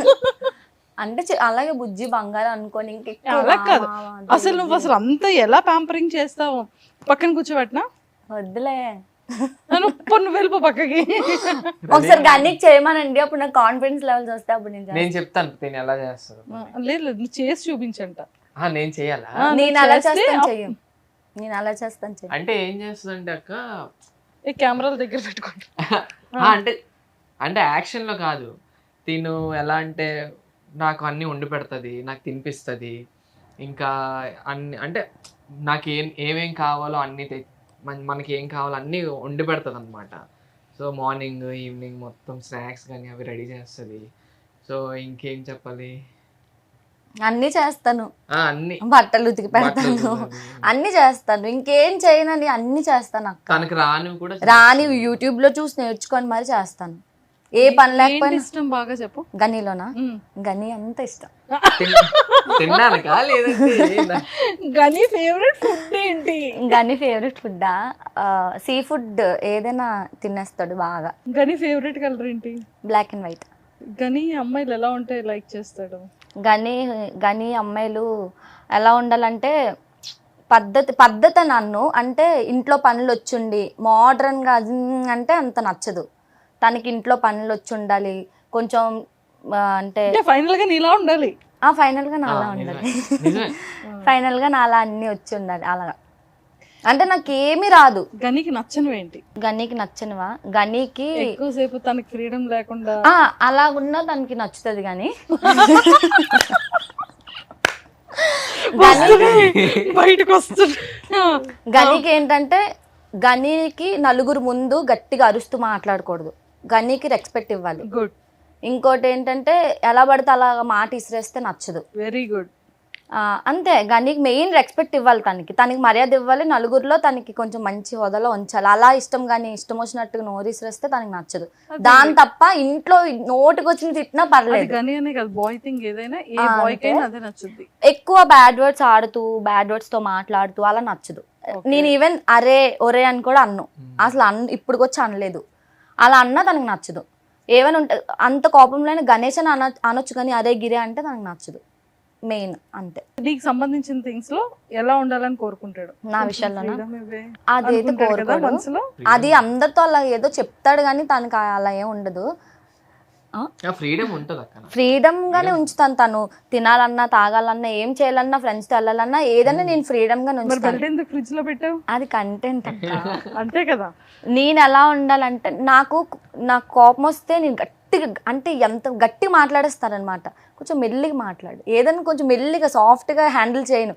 అంటే అలాగే బుజ్జి బంగారం అనుకోని అలా కాదు, అసలు నువ్వు అసలు అంతా ఎలా ప్యాంపరింగ్ చేస్తావు? పక్కన కూర్చోబెట్టినా వద్దులే, నువ్వు వెళ్ళిపో పక్కకి. ఒకసారి గన్నికి చేయమనండి, అప్పుడు నాకు కాన్ఫిడెన్స్ లెవెల్స్ వస్తే అప్పుడు నేను చెప్తాను నేను ఎలా చేస్తాను. లేదు నువ్వు చేసి చూపించంట. నేను చెయ్యాలా? నేను అలా చేస్తాను చెయ్యం, నేను అలా చేస్తాను చెయ్యం. అంటే ఏం చేస్తుందంటే అక్క, ఈ కెమెరాల దగ్గర పెట్టుకుంటా. అంటే అంటే యాక్షన్ లో కాదు, తిను ఎలా అంటే నాకు అన్ని వండి పెడుతుంది, నాకు తినిపిస్తుంది, ఇంకా అన్ని అంటే నాకు ఏమేం కావాలో అన్ని మనకి ఏం కావాలో అన్నీ వండి పెడుతుంది అనమాట. సో మార్నింగ్ ఈవినింగ్ మొత్తం స్నాక్స్ కానీ అవి రెడీ చేస్తుంది. సో ఇంకేం చెప్పాలి, అన్నీ చేస్తాను, అన్ని బట్టలు ఉతికి పెడతాను, బట్టలు అది. అన్ని చేస్తాను, ఇంకేం చేయనండి, అన్ని చేస్తాను అక్క. తనకి రానివి కూడా రాని యూట్యూబ్ లో చూసి నేర్చుకొని మరి చేస్తాను. ఏ పని ఏంటి లేకపోయినా. ఇష్టం బాగా చెప్పు. గనీలోనా? మ్మ్. గని అంత ఇష్టం. తిన్నానుకా లేదంటే గని ఫేవరెట్ ఫుడ్ ఏంటి? గని ఫేవరెట్ ఫుడ్డా? సీ ఫుడ్ ఏదైనా తినేస్తాడు బాగా. గని ఫేవరెట్ కలర్ ఏంటి? Black and white. గని అమ్మాయిలు ఎలా ఉంటే లైక్ చేస్తాడు? గని అమ్మాయిలు ఎలా ఉండాలంటే పద్ధతి నన్ను అంటే ఇంట్లో పనులు వచ్చుండి మోడ్రన్గా అంటే అంత నచ్చదు. తనకి ఇంట్లో పనులు వచ్చి ఉండాలి కొంచెం, అంటే ఫైనల్ గా నీలా ఉండాలి. ఫైనల్ గా నాలా ఉండాలి. ఫైనల్ గా నాలా అన్ని వచ్చి ఉండాలి. అలాగా అంటే నాకేమీ రాదు. గనికి నచ్చనివి ఏంటి? గనికి నచ్చనివా? గనికి ఎక్కువసేపు తనకి ఫ్రీడమ్ లేకుండా అలా ఉన్నా తనకి నచ్చుతుంది. కానీ బయటకు వస్తుంది. గనికి ఏంటంటే గనికి నలుగురు ముందు గట్టిగా అరుస్తూ మాట్లాడకూడదు. గనికి రెస్పెక్ట్ ఇవ్వాలి. గుడ్. ఇంకోటి ఏంటంటే ఎలా పడితే అలా మాట ఇసిరేస్తే నచ్చదు. Very good. అంతే. గనికి మెయిన్ రెస్పెక్ట్ ఇవ్వాలి, తనకి మర్యాద ఇవ్వాలి, నలుగురిలో తనకి కొంచెం మంచి హోదాలో ఉంచాలి. అలా ఇష్టం కానీ ఇష్టం వచ్చినట్టుగా నోరు ఇసిరేస్తే తనకి నచ్చదు. దాని తప్ప ఇంట్లో నోటికి వచ్చిన తిట్టినా పర్లేదు. గని అనే కాదు, బాయ్ థింగ్ ఏదైనా ఏ బాయ్ కైనా అదే నచ్చుద్ది. ఎక్కువ బ్యాడ్ వర్డ్స్ ఆడుతూ బ్యాడ్ వర్డ్స్ తో మాట్లాడుతూ అలా నచ్చదు. నేను ఈవెన్ అరే ఒరే అని కూడా అన్ను, అసలు ఇప్పుడు వచ్చి అనలేదు. అలా అన్నా తనకు నచ్చదు. ఏమైనా ఉంటే అంత కోపంలోనే గణేష్ అని అనొచ్చు, కానీ అరే గిరే అంటే తనకు నచ్చదు. మెయిన్ అంతే. నీకు సంబంధించిన థింగ్స్ లో ఎలా ఉండాలని కోరుకుంటాడు? నా విషయంలోనా? అదైతే కోరుకోడు. మనసులో అది అందరితో అలా ఏదో చెప్తాడు, కానీ తనకి అలా ఏం ఉండదు. ఫ్రీడమ్ ఉంటుంది అక్క. ఫ్రీడమ్ గానే ఉంచుతాను. తను తినాలన్నా తాగాలన్నా ఏం చేయాలన్నా ఫ్రెండ్స్ తో వెళ్ళాలన్నా ఏదైనా నేను ఫ్రీడమ్ గానే ఉంచుతాను. ఫ్రిడ్జ్ లో పెట్టావు? అది కంటెంట్ అంతే కదా. నేను ఎలా ఉండాలంటే నాకు కోపం వస్తే నేను గట్టిగా అంటే ఎంత గట్టిగా మాట్లాడేస్తానమాట. కొంచెం మెల్లిగా మాట్లాడు, ఏదైనా కొంచెం మెల్లిగా సాఫ్ట్గా హ్యాండిల్ చేయను,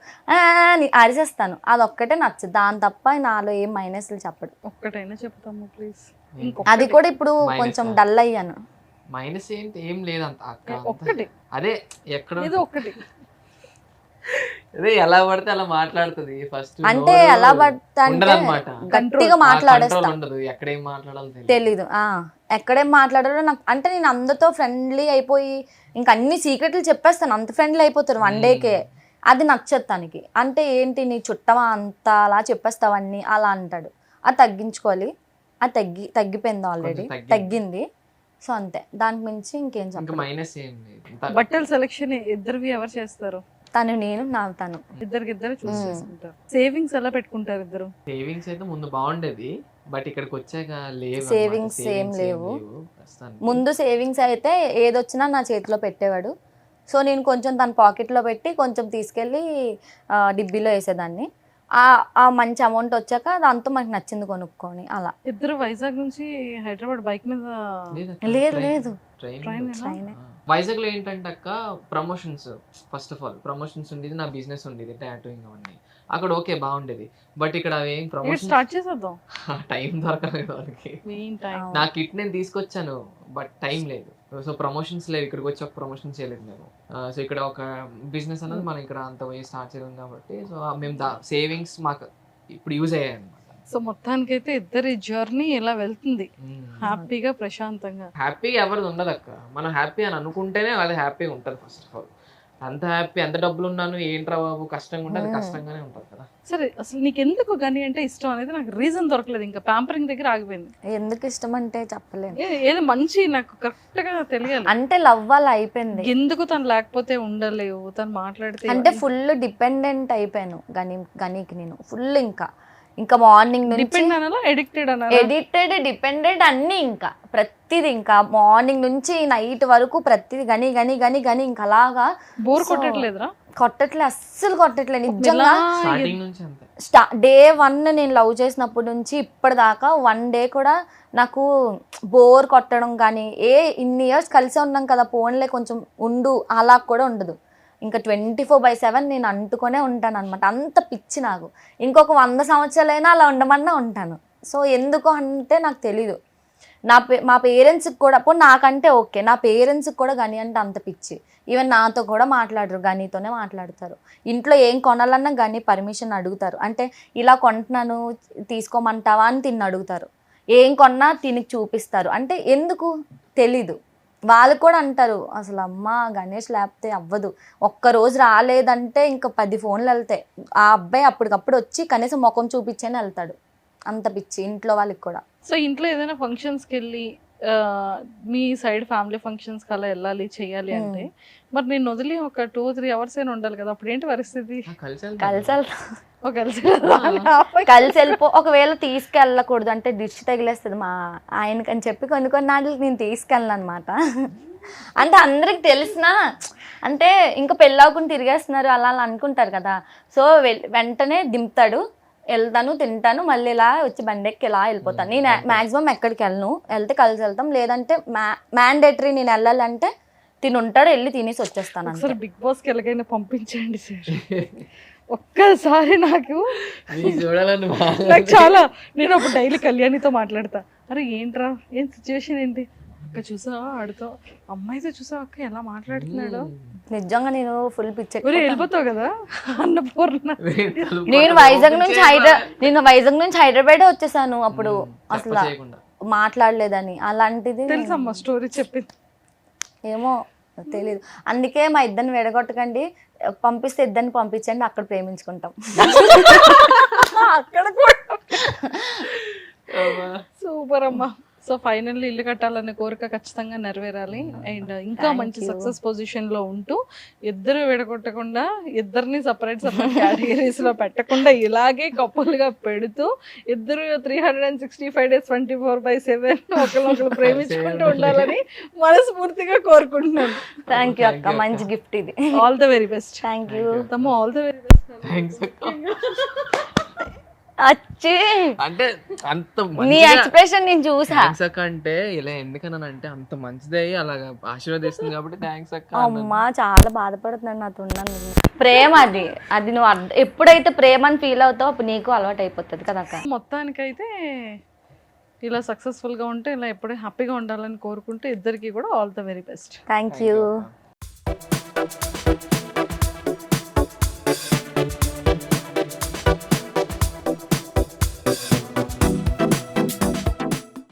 అరిసేస్తాను. అదొక్కటే నచ్చదు. దాని తప్ప నాలో ఏం మైనస్లు చెప్పడు. ఒక్కటైనా చెప్తాము ప్లీజ్. అది కూడా ఇప్పుడు కొంచెం డల్ అయ్యాను. మైనస్ ఏంటి ఏం లేదంత అక్క. ఒక్కటి అదే ఎక్కడ ఏదో ఒక్కటి అదే ఎలా పడితే అలా మాట్లాడుతుంది. ఫస్ట్ అంటే ఎలా పడితే అంటే గట్టిగా మాట్లాడేస్తా. ఉండదు, ఎక్కడేం మాట్లాడాలి తెలీదు. ఎక్కడేం మాట్లాడాలో నాకు అంటే నేను అందరితో ఫ్రెండ్లీ అయిపోయి ఇంకా అన్ని సీక్రెట్లు చెప్పేస్తాను. అంత ఫ్రెండ్లీ అయిపోతారు వన్ డేకే. అది నచ్చదు తనకి. అంటే ఏంటి నీ చుట్టమా అంత అలా చెప్పేస్తావన్నీ అలా అంటాడు. అది తగ్గించుకోవాలి. అది తగ్గిపోయింది, ఆల్రెడీ తగ్గింది. సో అంతే, దానికి మించి ఇంకేం చెప్పాలి. మైనస్ ఏం లేదు. బట్టల సెలెక్షన్ ఇద్దరివి ఎవరు చేస్తారు? తను నేను తను ఇద్దరు చూస్ చేసుకుంటారు. సేవింగ్స్ ఎలా పెట్టుకుంటారు ఇద్దరు? సేవింగ్స్ అయితే ముందు బాగుండేది, బట్ ఇక్కడికి వచ్చాక లేవు. సేవింగ్స్ ఏం లేవు. ముందు సేవింగ్స్ అయితే ఏదొచ్చినా నా చేతిలో పెట్టేవాడు. సో నేను కొంచెం తన పాకెట్లో పెట్టి కొంచెం తీసుకెళ్ళి డిబ్బీలో వేసేదాన్ని. ఆ మంచి అమౌంట్ వచ్చాక దాంతో మనకు నచ్చింది కొనుక్కొని అలా. ఇద్దరు వైజాగ్ నుంచి హైదరాబాద్ బైక్ మీద? లేదు ట్రైన్. వైజాగ్ లో ఏంటంటే అక్క promotions, first of all promotions ఉండేది, నా బిజినెస్ ఉండేది టాటూయింగ్ అవన్నీ. అక్కడ ఓకే బాగుండేది, బట్ ఇక్కడ అవేం ప్రమోషన్ స్టార్ట్ చేసేద్దాం. టైం దొరకలేదు వాళ్ళకి. నా కిట్ నేను తీసుకొచ్చాను, బట్ టైం లేదు. సో ప్రమోషన్స్ లేవు, ఇక్కడికి వచ్చి ఒక ప్రమోషన్ చేయలేదు మేము. సో ఇక్కడ ఒక బిజినెస్ అనేది మనం ఇక్కడ అంత పోయి స్టార్ట్ చేయలేం కాబట్టి, సో మేము సేవింగ్స్ మాకు ఇప్పుడు యూజ్ అయ్యాయి అనమాట. సో మొత్తానికి అయితే ఇద్దరి జర్నీ ఇలా వెళ్తుంది హ్యాపీగా ప్రశాంతంగా. హ్యాపీ ఎవరిది ఉండదు అక్క. మనం హ్యాపీ అని అనుకుంటేనే అది హ్యాపీగా ఉంటుంది. ఫస్ట్ ఆఫ్ ఆల్ అంత హ్యాపీ, ఎంత డబ్బులు ఉన్నాను ఏంట్రా బాబు కష్టంగా ఉంటే అది కష్టంగానే ఉంటుంది కదా. సరే, అసలు నీకు ఎందుకు గని అంటే ఇష్టం అనేది నాకు రీజన్ దొరకలేదు. ఇంకా ప్యాంపరింగ్ దగ్గర ఆగిపోయింది. ఎందుకు ఇష్టం అంటే చెప్పలేను. ఏదో మంచి నాకు కరెక్ట్ గా తెలియాలి. అంటే లవ్ అలా అయిపోయింది. ఎందుకు తను లేకపోతే ఉండలేవు, తను మాట్లాడితే అంటే ఫుల్ డిపెండెంట్ అయిపోయాను గనికి నేను ఫుల్. ఇంకా మార్నింగ్ నుంచి ఎడిక్టెడ్ డిపెండెంట్ అన్ని, ఇంకా ప్రతిది, ఇంకా మార్నింగ్ నుంచి నైట్ వరకు ప్రతిది గని గని గని గని. ఇంకా అలాగా బోర్ కొట్టట్లేదురా? కొట్టట్లే, అస్సలు కొట్టట్లేదు నిజంగా. డే 1 నేను లవ్ చేసినప్పటి నుంచి ఇప్పటిదాకా 1 డే కూడా నాకు బోర్ కొట్టడం కానీ, ఇన్ని ఇయర్స్ కలిసే ఉన్నాం కదా పోన్లే కొంచెం ఉండు అలా కూడా ఉండదు. ఇంకా 24/7 నేను అంటుకొనే ఉంటాను అనమాట. అంత పిచ్చి నాకు. ఇంకొక 100 సంవత్సరాలైనా అలా ఉండమన్నా ఉంటాను. సో ఎందుకు అంటే నాకు తెలీదు. మా పేరెంట్స్కి కూడా నాకంటే ఓకే, నా పేరెంట్స్కి కూడా గని అంటే అంత పిచ్చి. ఈవెన్ నాతో కూడా మాట్లాడరు, గనితోనే మాట్లాడతారు. ఇంట్లో ఏం కొనాలన్నా గని పర్మిషన్ అడుగుతారు. అంటే ఇలా కొంటున్నాను తీసుకోమంటావా అని తిని అడుగుతారు. ఏం కొన్నా తినికి చూపిస్తారు. అంటే ఎందుకు తెలీదు. వాళ్ళు కూడా అంటారు అసలు అమ్మ గణేష్ లేకపోతే అవ్వదు, ఒక్కరోజు రాలేదంటే ఇంకా 10 ఫోన్లు వెళ్తాయి. ఆ అబ్బాయి అప్పటికప్పుడు వచ్చి కనీసం ముఖం చూపించని వెళ్తాడు. అంత పిచ్చి ఇంట్లో వాళ్ళకి కూడా. సో ఇంట్లో ఏదైనా ఫంక్షన్స్కి వెళ్ళి మీ సైడ్ ఫ్యామిలీ ఫంక్షన్స్కి అలా వెళ్ళాలి చేయాలి అంటే మరి నేను వదిలి ఒక 2-3 అవర్స్ అయినా ఉండాలి కదా, అప్పుడు ఏంటి పరిస్థితి? కలిసి వెళ్ళిపో. ఒకవేళ తీసుకెళ్ళకూడదు అంటే దిష్టి తగిలేస్తుంది మా ఆయనకని చెప్పి కొన్ని నాటికి నేను తీసుకెళ్ళను అనమాట. అంటే అందరికి తెలిసిన అంటే ఇంకా పెళ్ళాకుండా తిరిగేస్తున్నారు అలా అనుకుంటారు కదా. సో వెంటనే దింపుతాడు, వెళ్తాను తింటాను, మళ్ళీ ఇలా వచ్చి బండెక్కి ఇలా వెళ్ళిపోతాను. నేను మ్యాక్సిమం ఎక్కడికి వెళ్ళను, వెళ్తే కలిసి వెళ్తాం. లేదంటే మ్యాండేటరీ నేను వెళ్ళాలంటే తిని ఉంటాడు, వెళ్ళి తినేసి వచ్చేస్తాను. ఒకసారి బిగ్ బాస్కి ఎలాగైనా పంపించండి సార్. ఒక్కసారి నాకు చాలా, నేను అప్పుడు డైలీ కళ్యాణితో మాట్లాడతా, అరే ఏంట్రా ఏం సిచ్యువేషన్ ఏంటి అక్క, చూసావా ఆడుతో అమ్మాయితో చూసావా అక్క ఎలా మాట్లాడుతున్నాడు. నిజంగా నేను ఫుల్ పిచ్చి. వెళ్ళిపోతావు కదా అన్నపూర్ణ. నేను వైజాగ్ నుంచి హైదరాబాద్ వచ్చేసాను అప్పుడు, అసలు మాట్లాడలేదని. అలాంటిది తెలుసమ్మా స్టోరీ చెప్పింది. ఏమో తెలీదు. అందుకే మా ఇద్దరిని విడగొట్టకండి, పంపిస్తే ఇద్దరిని పంపించండి, అక్కడ ప్రేమించుకుంటాం. అక్కడ కూడా సూపర్ అమ్మా. సో ఫైనల్లీ ఇల్లు కట్టాలనే కోరిక ఖచ్చితంగా నెరవేరాలి. అండ్ ఇంకా మంచి సక్సెస్ పొజిషన్ లో ఉంటూ ఇద్దరు విడగొట్టకుండా, ఇద్దరిని సపరేట్ కేటగిరీస్ లో పెట్టకుండా ఇలాగే కప్పులుగా పెడుతూ ఇద్దరు 365 days 24/7 ఒకరు ప్రేమించుకుంటూ ఉండాలని మనస్ఫూర్తిగా కోరుకుంటున్నాను. థ్యాంక్ యూ అక్క, మంచి గిఫ్ట్ ఇది. All the very best. Thank you thumb, all the very best. వచ్చి అంటే అంత నీ ఎక్స్ప్రెషన్ నేను చూసా. థ్యాంక్స్ అక్క అంటే ఇలా ఎందుకనంటే అంత మంచిది అలాగా ఆశీర్వదిస్తుంది కాబట్టి థ్యాంక్స్ అక్క. అమ్మా చాలా బాధపడుతున్నాను నాతో ఉన్నాను. ప్రేమ అది నువ్వు ఎప్పుడైతే ప్రేమ అని ఫీల్ అవుతావు అప్పుడు నీకు అలవాటు అయిపోతుంది కదా అక్క. మొత్తానికైతే ఇలా సక్సెస్ఫుల్ గా ఉంటే, ఇలా ఎప్పుడూ హ్యాపీగా ఉండాలని కోరుకుంటే ఇద్దరికి కూడా all the very best. Thank you.